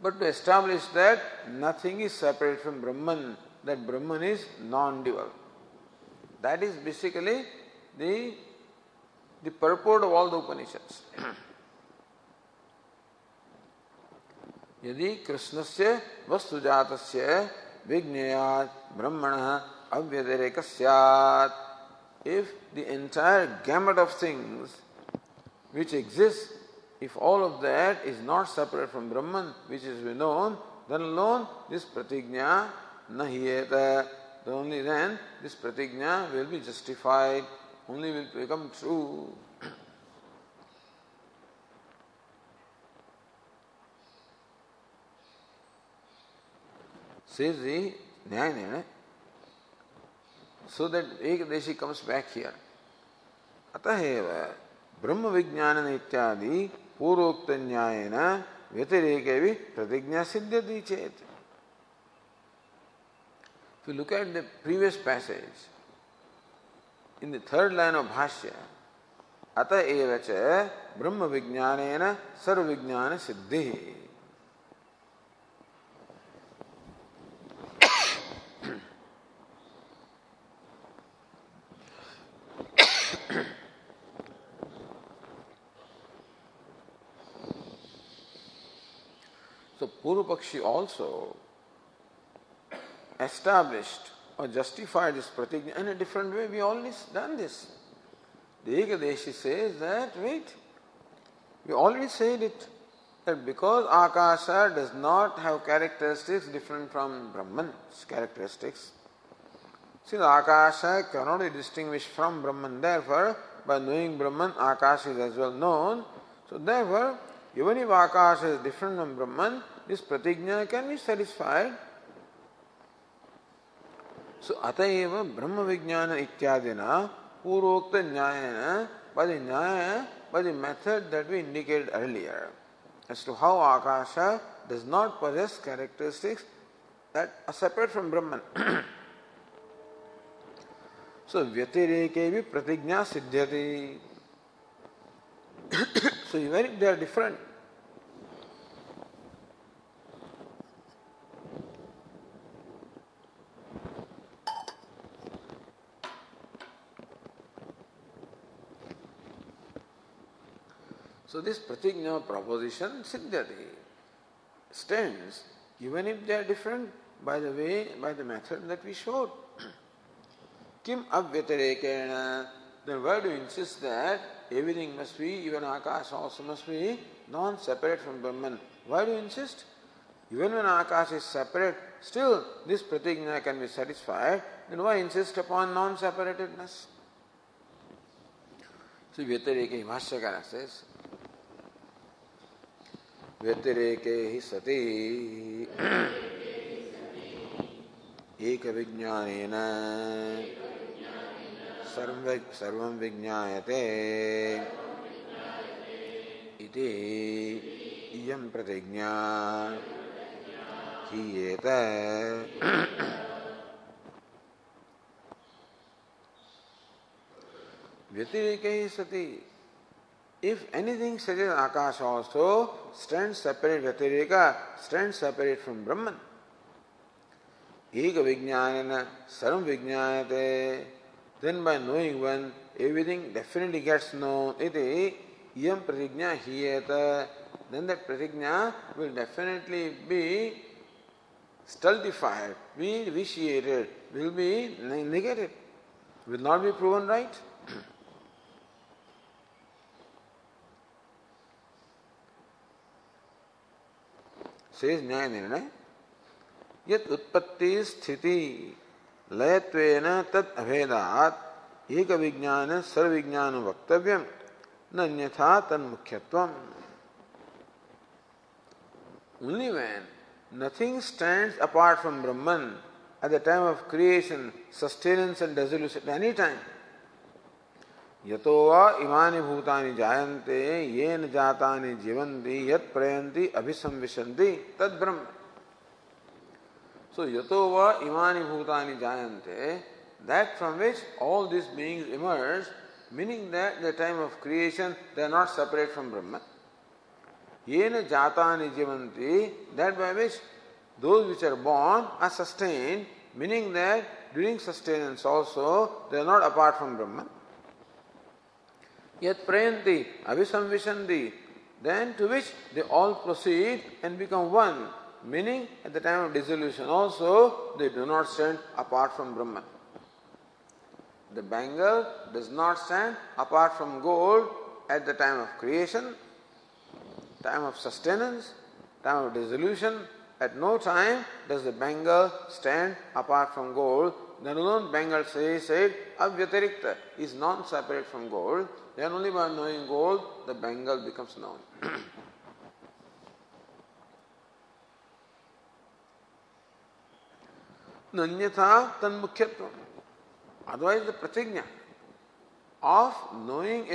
but to establish that nothing is separate from Brahman, that Brahman is non-dual. That is basically the purport of all the Upanishads. Yadi krishnasya vastujatasya vijnayat brahmana avyatirekah. If the entire gamut of things which exist, if all of that is not separate from Brahman, which is known, then alone this pratigna nahiyeta. Only then this pratigna will be justified, only will become true. Says the Nyayana, so that Ekadeshi comes back here. Ataheva Brahma Vijnana Ityadi Purokta Nyayana Vyatirekevi Pratigna Siddhyati Chet. If you look at the previous passage, in the third line of Bhashya, Ata evacha Brahma Vijnanena Sarva Vijnana Siddhi. So Purvapakshi also established or justified this pratigna in a different way. We already done this. The Ekadeshi says that, wait, we already said it, that because Akasha does not have characteristics different from Brahman's characteristics, since Akasha cannot be distinguished from Brahman, therefore, by knowing Brahman, Akasha is as well known. So therefore, even if Akasha is different from Brahman, this pratigna can be satisfied. So Atayeva Brahma Vijnana Ityadina Purokta Nyayana, by the method that we indicated earlier, as to how Akasha does not possess characteristics that are separate from Brahman. So Vyatirekevi Pratigna Siddhyati. So even if they are different, so this pratigna proposition siddhyati stands even if they are different by the method that we showed. Kim avyatirekena, then why do you insist that everything must be, even Akash also must be non-separate from Brahman? Why do you insist? Even when Akash is separate, still this pratigna can be satisfied then why insist upon non-separatedness? So Vyatireke Bhashyakara says, Vyatireke hi sati eka vijnanena sarvam vijnayate iti iyam pratigna hiyeta. Vyatireke sati. If anything such as Akash also stands separate, Vyatireka stands separate from Brahman. Eka vijnanena sarvam vijnayate. Then by knowing one, everything definitely gets known. Iti iyam pratigna hiyeta. Then that pratigna will definitely be stultified, be vitiated, will be negated, will not be proven right. Says Nyaya Nirnaya, Yat utpatti sthiti layatvena tat abhedat eka vijnana sarvijnana vaktavyam nanyatha tan mukhyatvam. Only when nothing stands apart from Brahman at the time of creation, sustenance and dissolution at any time. Yato va imani bhutani jayante yen jatani jivanti yat prayanti abhisamvishanti tad brahma. So yato va imani bhutani jayante, that from which all these beings emerge, meaning that at the time of creation they are not separate from Brahman. Yen jatani jivanti, that by which those which are born are sustained, meaning that during sustenance also they are not apart from Brahman. Yat prayanti abhisamvishanti, then to which they all proceed and become one, meaning at the time of dissolution also they do not stand apart from Brahman. The bangle does not stand apart from gold at the time of creation, time of sustenance, time of dissolution. At no time does the bangle stand apart from gold. Then alone bangle said avyatirikta is non-separate from gold. Then only by knowing gold the bangle becomes known. Nanyatha tan mukhyatvam. Otherwise the pratigna of knowing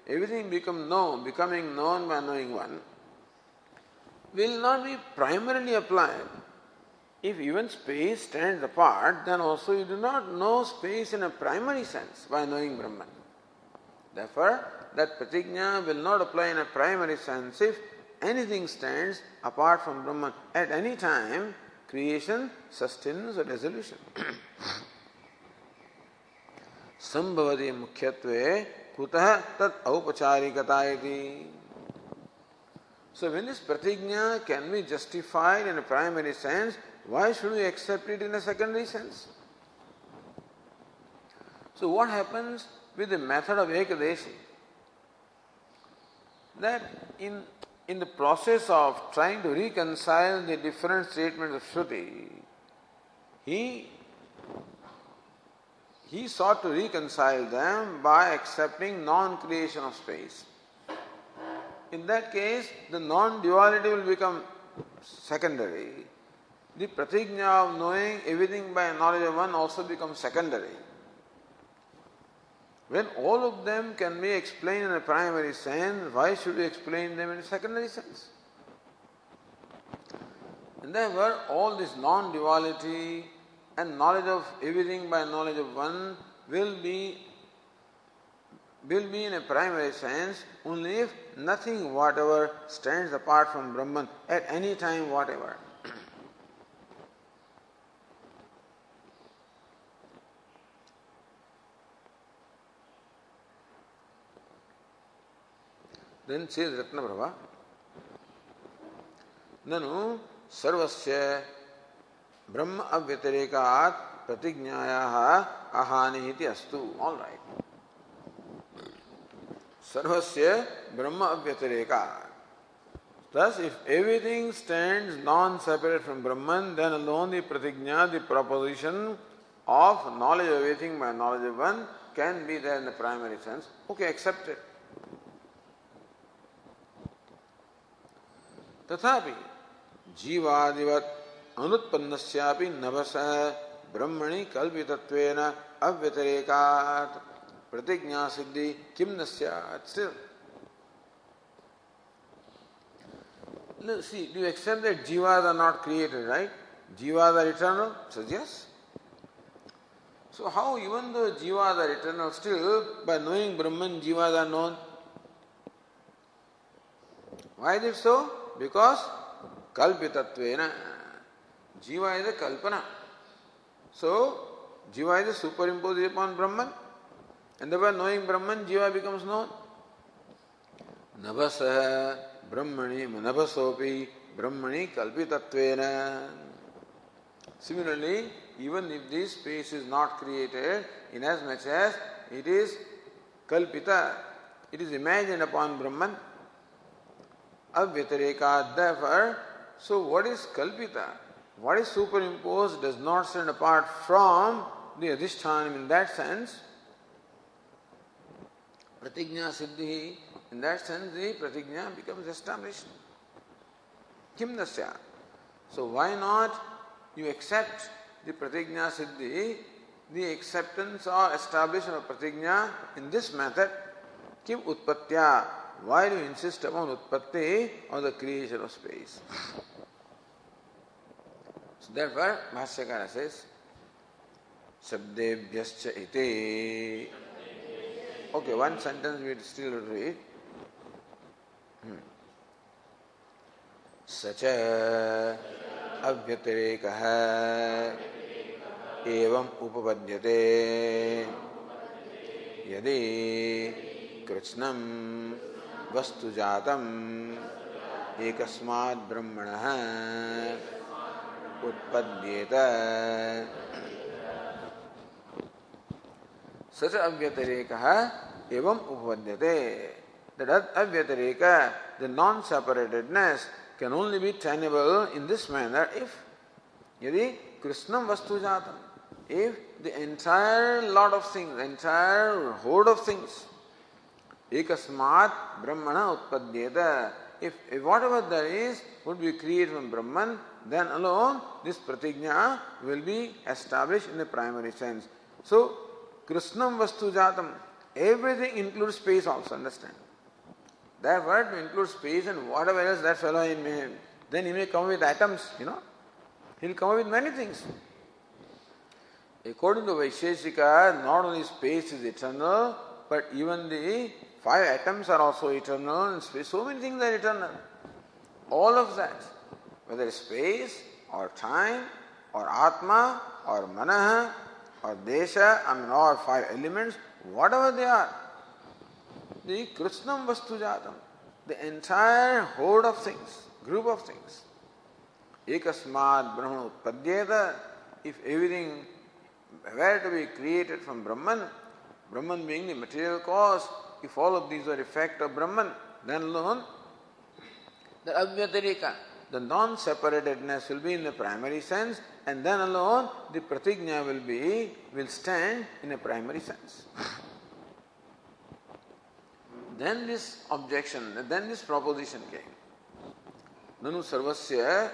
everything becoming known by knowing one will not be primarily applied. If even space stands apart, then also you do not know space in a primary sense by knowing Brahman. Therefore, that pratigna will not apply in a primary sense if anything stands apart from Brahman at any time, creation, sustenance or dissolution. Sambhavati mukhyatve kutah tat aupacharikata iti. So when this pratigna can be justified in a primary sense, why should we accept it in a secondary sense? So what happens with the method of Ekadeshi? That in the process of trying to reconcile the different statements of Shruti, he sought to reconcile them by accepting non-creation of space. In that case, the non-duality will become secondary. The pratigna of knowing everything by knowledge of one also becomes secondary. When all of them can be explained in a primary sense, why should we explain them in a secondary sense? And therefore, all this non-duality and knowledge of everything by knowledge of one will be in a primary sense only if nothing whatever stands apart from Brahman at any time whatever. Then says Ratnaprabha, Nanu sarvasya brahma avyatirekat pratignayaha ahani iti astu. All right. Sarvasya brahma avyatirekat. Thus, if everything stands non-separate from Brahman, then alone the pratigna, the proposition of knowledge of everything by knowledge of one can be there in the primary sense. Okay, accept it. तथापि जीवादिवत् अनुत्पन्नस्यापि नभसः ब्रह्मणि कल्पितत्वेन अव्यतिरेकात् प्रतिज्ञा सिद्धि किम न स्यात्. Still, see, do you accept that jivas are not created, right? Jivas are eternal? Says yes. So how, even though jivas are eternal, still by knowing Brahman, jivas are known? Why is it so? Because kalpitatvena. Jiva is a kalpana. So, jiva is a superimposed upon Brahman. And thereby knowing Brahman, jiva becomes known. Nabhasa brahmani manabhasopi brahmani kalpitatvena. Similarly, even if this space is not created, inasmuch as it is kalpita, it is imagined upon Brahman, avyatireka, therefore, so what is kalpita? What is superimposed does not stand apart from the adhisthana in that sense. Pratigna siddhi, in that sense the pratigna becomes established. Kim nasya. So why not you accept the pratigna siddhi, the acceptance or establishment of pratigna in this method? Kim utpatya. Why do you insist upon utpatti or the creation of space? So therefore, Bhashyakara says, Sabdebhyascha iti. Okay, one sentence we will still read. Sacha avyatirekah evam upapadyate yadi krishnam vastu jatam ekasmad brahmanah utpadyeta. Such avyatirekah evam upapadyate. That avyatireka, the non-separatedness, can only be tenable in this manner if yadi krishnam vastu jatam. If the entire lot of things, the entire horde of things, ekasmat brahmana utpadyeta, if whatever there is would be created from Brahman, then alone this pratigna will be established in the primary sense. So, krishnam vastu jatam, everything includes space also, understand? Therefore, to include space and whatever else that fellow in may, then he may come with atoms, He'll come with many things. According to Vaisheshika, not only space is eternal, but even the 5 atoms are also eternal, and space, so many things are eternal. All of that, whether it's space, or time, or Atma, or Manaha, or Desha, or 5 elements, whatever they are, the Krishnam Vastu Jatam, the entire horde of things, group of things. Ekasmad Brahman Utpadyeta, if everything were to be created from Brahman, Brahman being the material cause, if all of these are effect of Brahman, then alone the Avyatirika, the non-separatedness will be in the primary sense, and then alone the pratigna will stand in a primary sense. Then this objection, then this proposition came. Nanu sarvasya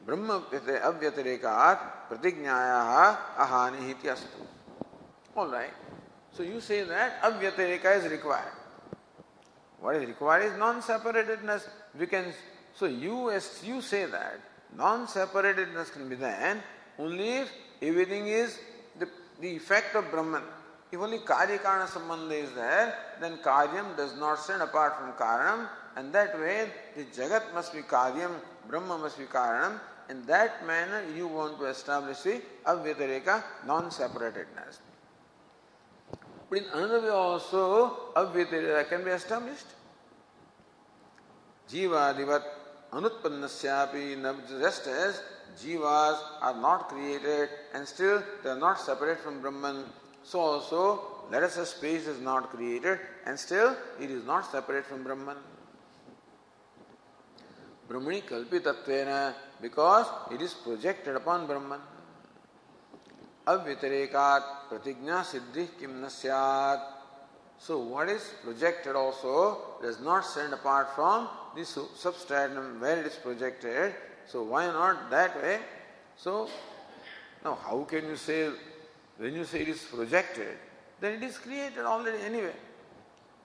brahma avyatirekat pratignayaha ahani iti astu. Alright. So you say that avyatireka is required. What is required is non-separatedness. So you say that non-separatedness can be then only if everything is the effect of Brahman. If only Karya-Karana Sambandha is there, then Karyam does not stand apart from Karanam, and that way the Jagat must be Karyam, Brahma must be Karanam. In that manner you want to establish the Avyatireka, non-separatedness. But in another way also, Avyatireka can be established. Jivadivat anutpannasyapi, just as Jivas are not created and still they are not separate from Brahman, so also, let us say space is not created and still it is not separate from Brahman. Brahmani kalpitatvena, because it is projected upon Brahman. Avyatirekat pratigna siddhi kim na syat. So what is projected also does not stand apart from the substratum where it is projected. So why not that way? So now how can you say, when you say it is projected, then it is created already anyway.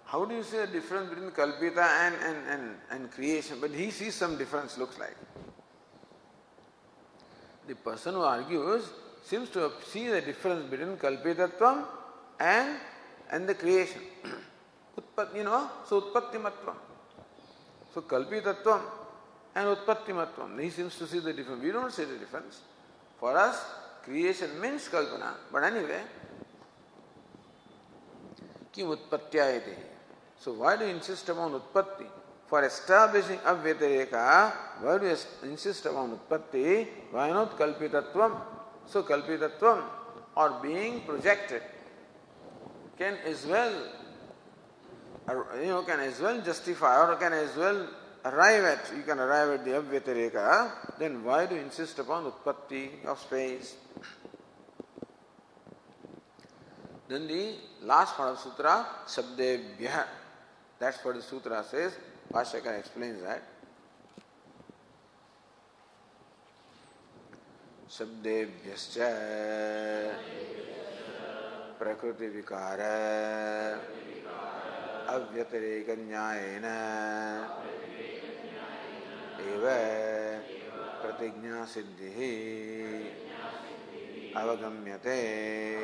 How do you say the difference between kalpita and creation? But he sees some difference, looks like. The person who argues seems to see the difference between kalpitatvam and the creation. So utpattimatvam. So kalpitatvam and utpattimatvam. He seems to see the difference. We don't see the difference. For us, creation means kalpana. But anyway, kim utpatyayate. So why do you insist upon utpatti? For establishing avyatireka, why do you insist upon utpatti? Why not kalpitatvam? So kalpitatvam or being projected can as well justify or can as well arrive at the avyatireka. Then why do you insist upon utpatti of space? Then the last part of sutra, Shabdebhyah. That's what the sutra says. Bhashyakara explains that. Shabdebhyascha prakriti vikara avyatireka nyayena eva pratigna siddhi avagamyate.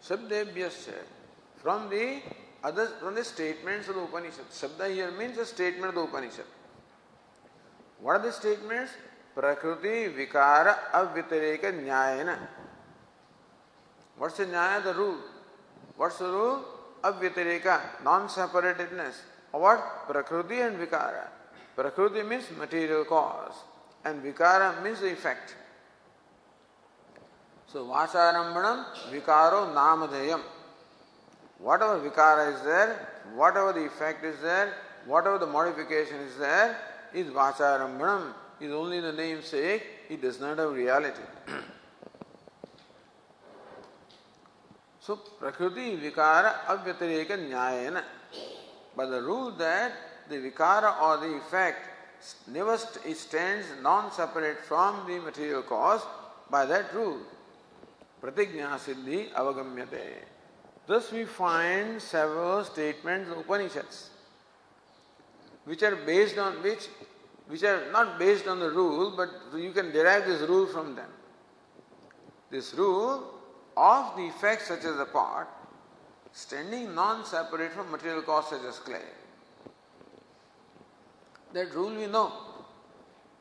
Shabdebhyascha, from the statements of the Upanishad. Shabda here means a statement of the Upanishad. What are the statements? Prakriti vikara avyatireka nyayena. What's the nyaya? The rule. What's the rule? Avyatireka, non-separatedness. What? Prakriti and vikara. Prakriti means material cause and vikara means the effect. So Vacharambanam vikaro namadhayam. Whatever vikara is there, whatever the effect is there, whatever the modification is there, is Vacharambanam, is only the namesake, it does not have reality. So Prakriti vikara avyatireka nyayena. But the rule that the vikara or the effect never stands non-separate from the material cause, by that rule, pratigna siddhi avagamyate. Thus we find several statements of Upanishads which are not based on the rule, but you can derive this rule from them. This rule of the effect such as a pot standing non-separate from material cause such as clay. That rule we know.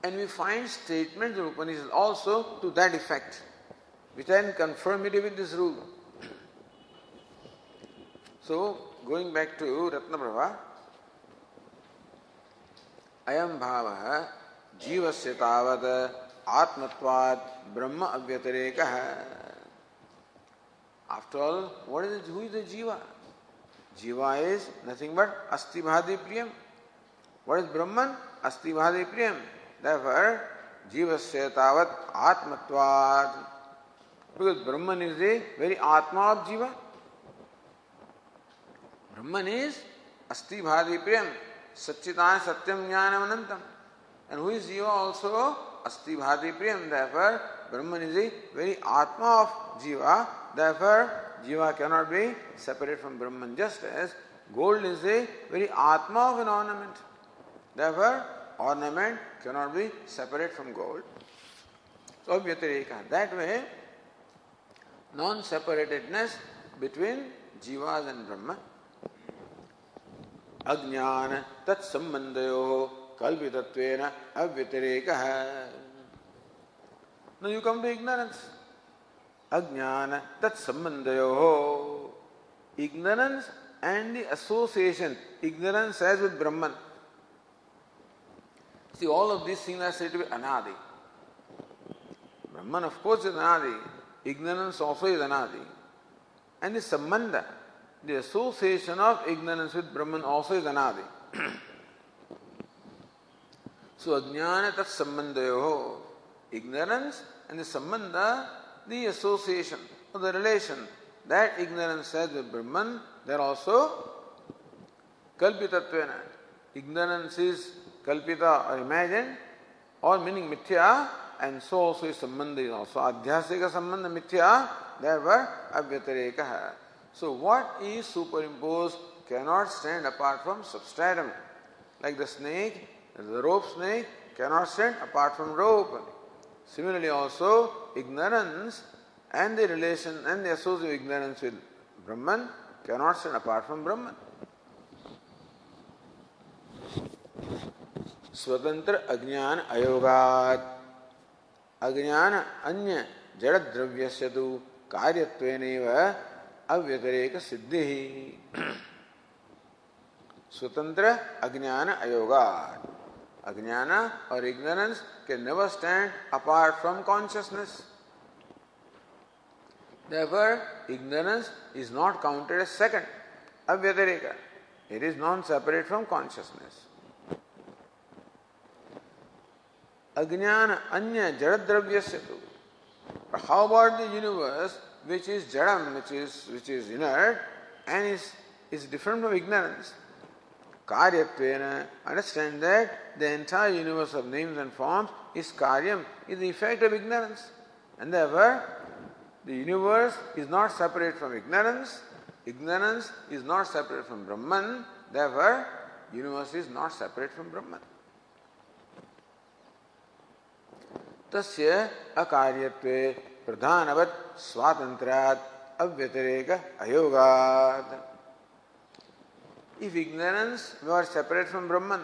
And we find statements of Upanishads also to that effect, which are in conformity with this rule. So, going back to Ratnaprabha, ayam bhavaha jivasya tavad atmatvad brahma avyatirekaha. After all, what is it? Who is the jiva? Jiva is nothing but asti bhadi priyam. What is Brahman? Asti bhadi priyam. Therefore, jivasya tavad atmatvad. Because Brahman is the very atma of jiva. Brahman is asti bhadi priyam, satchitana satyam jnanam anantam. And who is jiva also? Asti bhadi priyam. Therefore, Brahman is the very atma of jiva. Therefore, jiva cannot be separated from Brahman, just as gold is the very atma of an ornament. Therefore, ornament cannot be separate from gold. So, vyatireka. That way, non-separatedness between jivas and Brahma. Ajnana tat sambandhayo kalpitatvena avyatirekaha. Now you come to ignorance. Ajnana tat sambandhayo. Ignorance and the association. Ignorance as with Brahman. See, all of these things are said to be anadi. Brahman, of course, is anadi. Ignorance also is anadi. And the sambandha, the association of ignorance with Brahman also is anadi. So ajnana tat sambandhayoho, ignorance and the sambandha, the association or the relation that ignorance has with Brahman, they are also kalpitatvena. Ignorance is kalpita or imagined or meaning mithya, and so also is sambandha is also adhyasika sambandha mithya, therefore avyatirekah. So what is superimposed cannot stand apart from substratum. Like the snake, the rope snake cannot stand apart from rope. Similarly also, ignorance and the relation and the association of ignorance with Brahman cannot stand apart from Brahman. Swatantra ajnana ayogat. Ajnana anya jada dravyasya tu karyatveneva avyatareka siddhi. Swatantra ajnana ayogat. Ajnana or ignorance can never stand apart from consciousness. Therefore, ignorance is not counted as second, avyatareka. It is non-separate from consciousness. Ajnana anya jadadravyasya tu. But how about the universe which is jadam, which is inert and is different from ignorance? Karyatvena, understand that the entire universe of names and forms is karyam, is the effect of ignorance. And therefore, the universe is not separate from ignorance, ignorance is not separate from Brahman, therefore, universe is not separate from Brahman. Tasya akaryatve pradhanavat swatantrat avyatareka ayogat. If ignorance were separate from Brahman,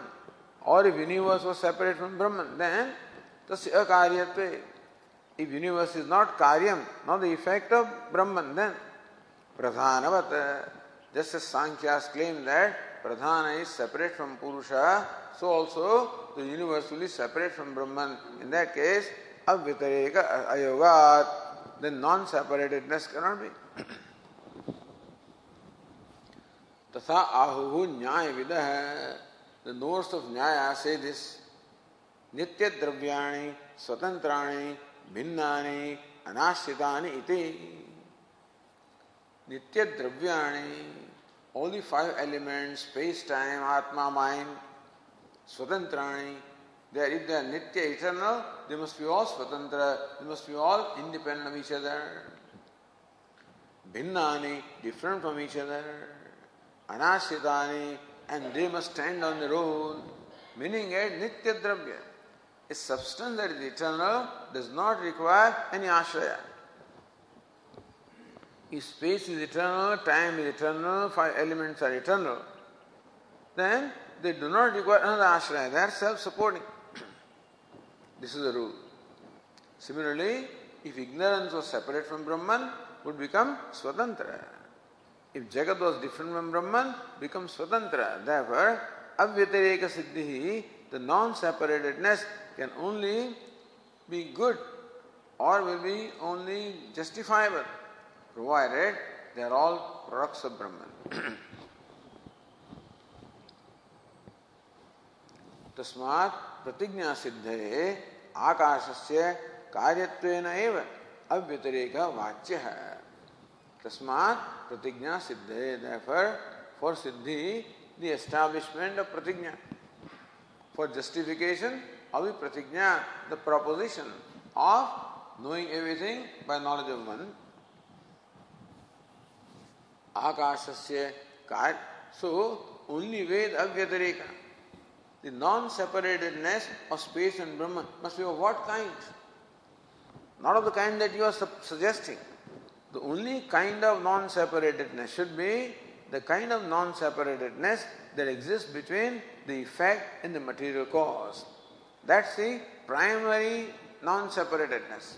or if universe was separate from Brahman, then tasya akaryatve. If universe is not karyam, not the effect of Brahman, then pradhanavat, just as Sankhyas claim that pradhana is separate from Purusha, so also the universe will be separate from Brahman. In that case, avyatareka ayogat, then non-separatedness cannot be. Tatha ahuhu nyaya vidah. The knowers of Nyaya say this. Nitya dravyani swatantrani bhinnani anashritani iti. Nitya dravyani, all the five elements, space, time, atma, mind, swatantrani, if they are nitya, eternal, they must be all swatantra, they must be all independent of each other. Bhinnani, different from each other. Anashritani, and they must stand on their own. Meaning a nitya dravya. A substance that is eternal does not require any ashraya. If space is eternal, time is eternal, five elements are eternal, then they do not require another ashraya. They are self-supporting. This is the rule. Similarly, if ignorance was separate from Brahman, would become swatantra. If Jagat was different from Brahman, becomes swatantra. Therefore, avyatareka siddhi, the non-separatedness can only be good or will be only justifiable, provided they are all products of Brahman. Tasmat pratigna siddhe akashasya karyatvena eva avyatareka vachyaha. Tasmat pratigna siddhe. Therefore, for siddhi, the establishment of pratigna. For justification of the pratigna, the proposition of knowing everything by knowledge of one. Akashasya kar. So, only Ved avyatareka. The non-separatedness of space and Brahman must be of what kind? Not of the kind that you are suggesting. The only kind of non-separatedness should be the kind of non-separatedness that exists between the effect and the material cause. That's the primary non-separatedness.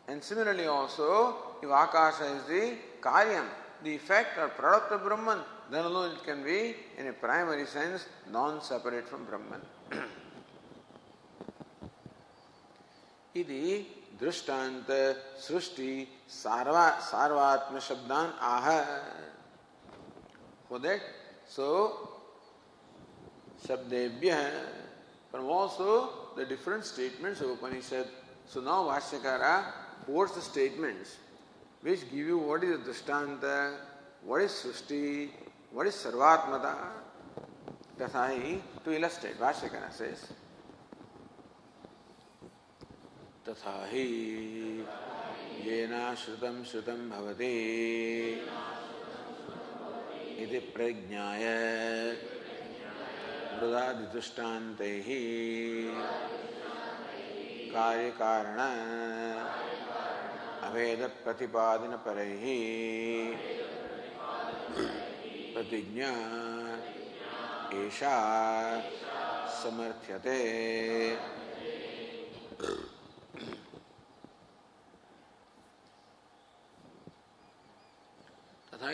And similarly also, if Akasha is the karyam, the effect or product of Brahman, then alone it can be, in a primary sense, non-separate from Brahman. Iti drishtanta srushti sarvatma shabdan aha. For that, so Sabdebhyah, from also the different statements of Upanishad. So now Bhashyakara quotes the statements which give you what is the Drishtanta, what is Srushti, what is Sarvatmata. Tathahi, to illustrate, Bhashyakara says, Tathahi yena shrutam shrutam bhavati iti prajnaya mrudadidushtantaihi karyakarana aveda pratipadina paraihi pratignya esha samarthyate.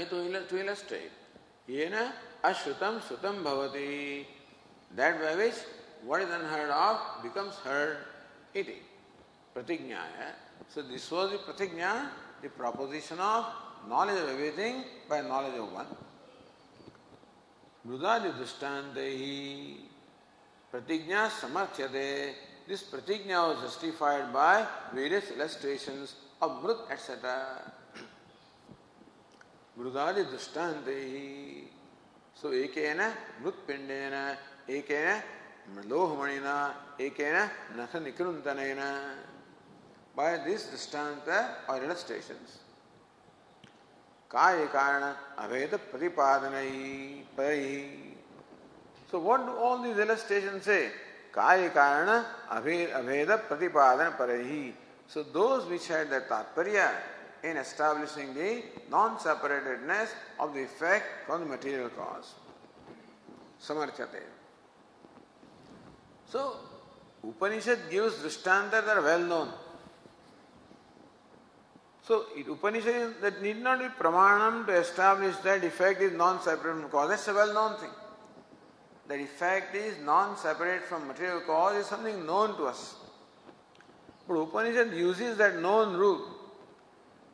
To illustrate, yena ashrutam shrutam bhavati, that by which what is unheard of becomes heard, iti pratignyaya. So this was the pratignya, the proposition of knowledge of everything by knowledge of one. Mrudadi dushtantaihi pratignya samarthyate. This pratignya was justified by various illustrations of mrut, etc. Mrudadi dushtantaihi. So ekena mrutpindena, ekena lohmanina, ekena natha nikruntanena. By this drishtanta or illustrations. Kaya karana aveda pratipadanai paraihi. So what do all these illustrations say? Kaya karana aveda pratipadana paraihi. So those which had that tatparya in establishing the non-separatedness of the effect from the material cause. Samarthyate. So Upanishad gives drishtanta that are well known. So Upanishad that need not be pramanam to establish that effect is non-separate from cause. That's a well-known thing. That effect is non-separate from material cause is something known to us. But Upanishad uses that known rule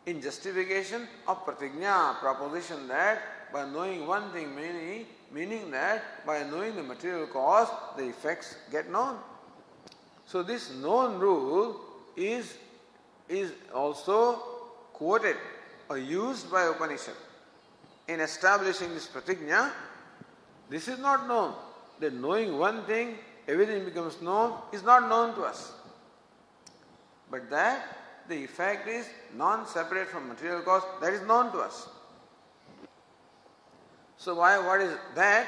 in justification of pratignya, proposition that by knowing one thing meaning that by knowing the material cause, the effects get known. So this known rule is also quoted or used by Upanishad in establishing this pratignya. This is not known. That knowing one thing, everything becomes known, is not known to us. But that the effect is non-separate from material cause, that is known to us. So what is that?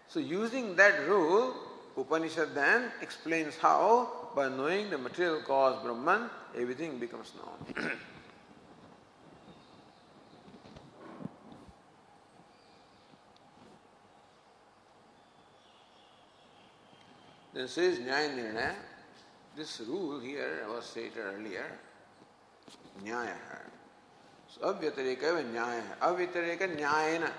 So using that rule, Upanishad then explains how by knowing the material cause Brahman, everything becomes known. Then says Nyaya Nirnaya, this rule here was stated earlier, Nyaya. So Avyatireka eva Nyaya. Avyatireka Nyayana.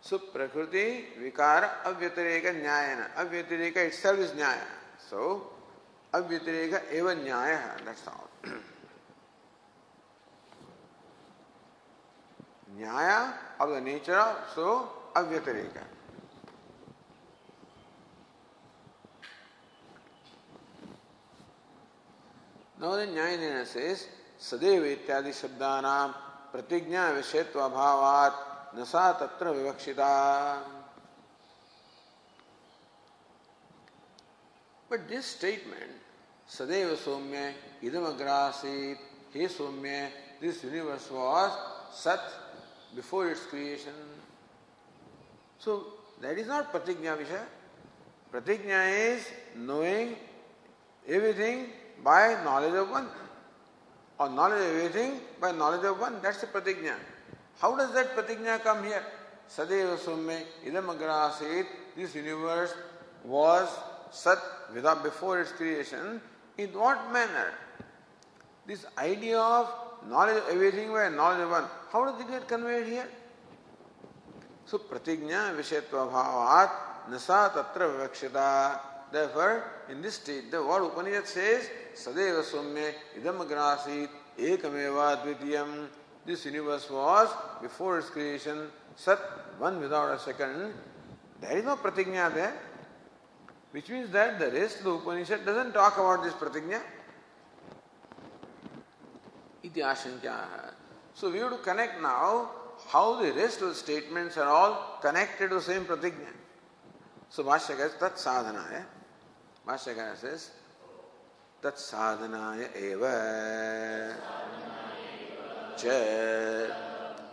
So Prakriti, Vikara, Avyatireka Nyayana. Avyatireka itself is Nyaya. So Avyatireka eva Nyaya. That's all. Nyaya of the nature of, so Avyatireka. Now the Nyaya says, Sadeva ityadi shabdanam pratignya vishayatva bhavat nasa tatra vivakshita. But this statement, Sadeva Somya idam agrasit, He Somya, this universe was Sat before its creation. So that is not pratignya vishaya. Pratignya is knowing everything by knowledge of one. Or knowledge of everything by knowledge of one. That's the pratignya. How does that pratignya come here? Sadeva Somya idam agrasit, this universe was Sat without before its creation. In what manner? This idea of knowledge of everything by knowledge of one, how does it get conveyed here? So pratignya vishayatva bhavat nasa tatra vivakshita. Therefore, in this state, the word Upanishad says, Sadeva Somya idam agrasit ekameva dvitiyam. This universe was, before its creation, Sat, one without a second. There is no pratigna there. Which means that the rest of the Upanishad doesn't talk about this pratigna. Iti ashankyaha. So we have to connect now how the rest of the statements are all connected to the same pratigna. So Bhashyakara says, Tat sadhanaya. Bhashyakara says, Tat sadhanaya eva cha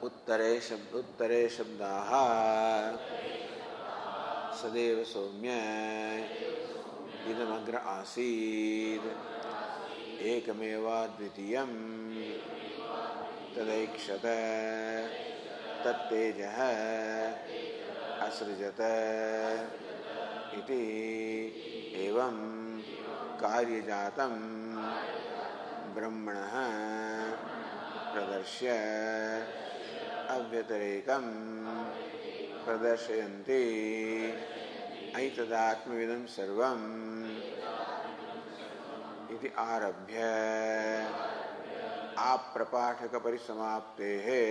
uttare shabdaha sadeva soumya idam agra asid ekameva dvitiyam tadaikshata tattejah asrijata iti evam karyajatam brahmanah pradarshya avyatarekam pradarshyanti aitadatmavidam sarvam iti arabhya aprapathaka parisamaptehe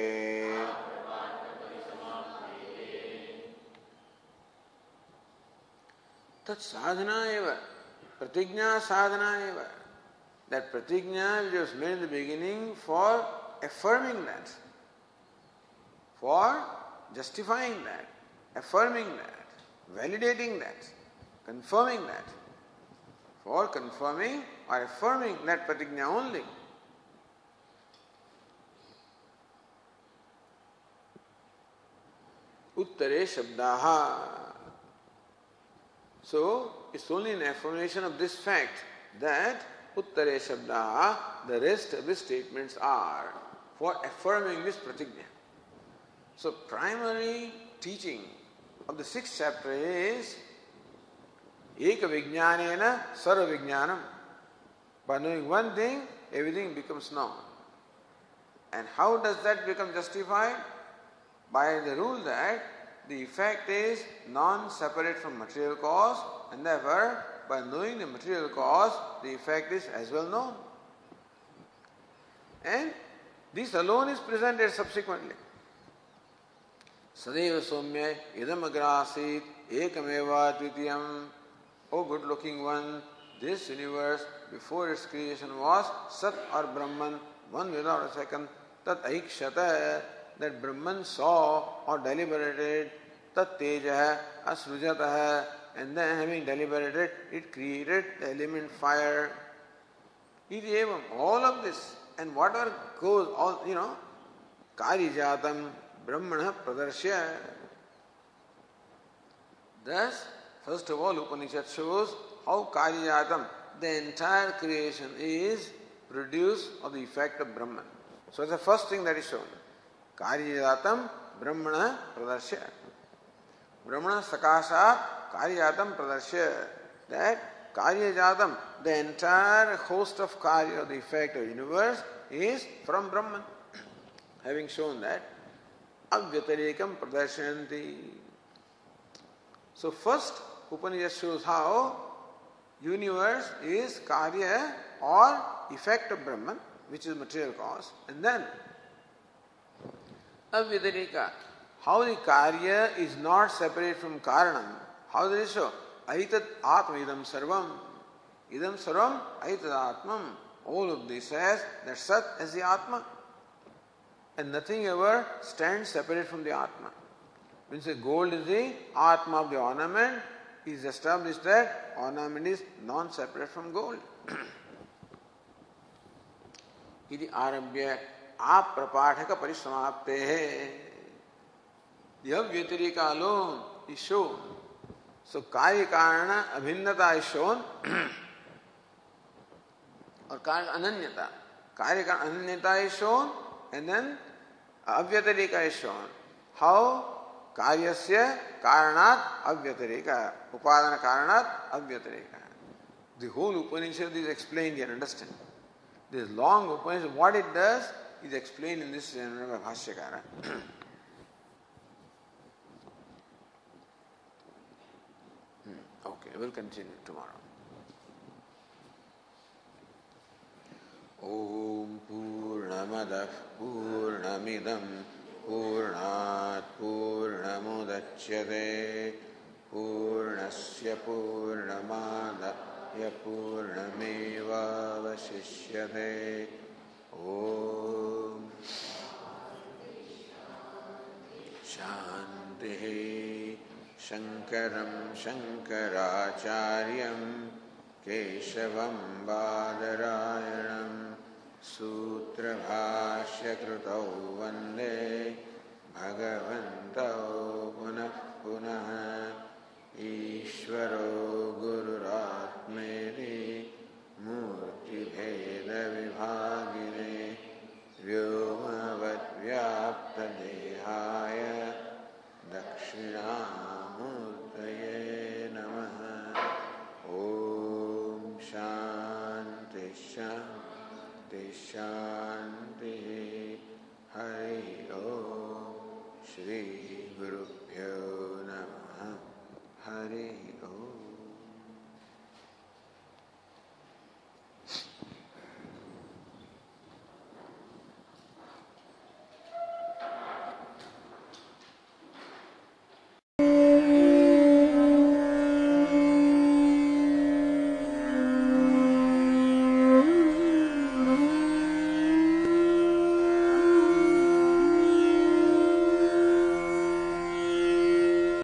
tat sadhana eva pratigna sadhana eva. That pratigna which was made in the beginning for affirming that, for justifying that, affirming that, validating that, confirming that, for confirming or affirming that pratigna only. Uttare shabdaha. So, it's only an affirmation of this fact that Uttare shabdaha, the rest of the statements are for affirming this pratigna. So, primary teaching of the 6th chapter is Eka Vijnanena Sarva Vijnanam. By knowing one thing, everything becomes known. And how does that become justified? By the rule that the effect is non-separate from material cause, and therefore, by knowing the material cause, the effect is as well known. And this alone is presented subsequently. Sadeva soumya idam agrasit ekameva dvitiyam. O good looking one, this universe before its creation was Sat or Brahman, one without a second. Tat aikshata, that Brahman saw or deliberated. Tat tejaha asrujataha, and then having deliberated, it created the element fire. Iti evam, all of this, and whatever goes, all, karijatam brahmana pradarshya. Thus, first of all, Upanishad shows how karijatam, the entire creation is produced of the effect of Brahman. So it's the first thing that is shown. Karijatam brahmana pradarshya. Brahmana sakashat karyajatam pradarshya. That karyajatam, the entire host of karya, the effect of universe, is from Brahman. Having shown that, avyatarekam pradarshyanti. So first, Upanishad shows how universe is karya or effect of Brahman, which is material cause, and then avyatareka, how the karya is not separate from karanam. How does it show? Aitat atma idam sarvam. Idam sarvam aitat atmam. All of this says that Sat is the Atma. And nothing ever stands separate from the Atma. When say gold is the Atma of the ornament, it is established that ornament is non-separate from gold. Iti arabhya aprapathaka parisamaptehe. The avyatarika alone is shown. So karya karana abhinnata is shown or karya ananyata. Karya karana ananyata is shown and then avyatarika is shown. How? Karyasya karanat avyatarika. Upadana karanat avyatarika. The whole Upanishad is explained and understand. This long Upanishad, what it does is explained in this Bhashyakara. Okay, we'll continue tomorrow. Om Purnamadah Purnamidam Purnat Purnamudachyate पूर्णस्य पूर्णमादाय पूर्णमेवावशिष्यते। ॐ शान्तिः। शङ्करं शङ्कराचार्यं केशवं बादरायणं सूत्रभाष्यकृतौ वन्दे भगवन्तौ पुनः पुनः। ईश्वरो गुरुरात्मेति मूर्तिभेदविभागिने व्योमवद्व्याप्तदेहाय दक्षिणामूर्तये नमः। ॐ शान्ति शान्ति शान्तिः। हरि ओम्। श्री गुरुभ्यो नमः। हरि ओम्।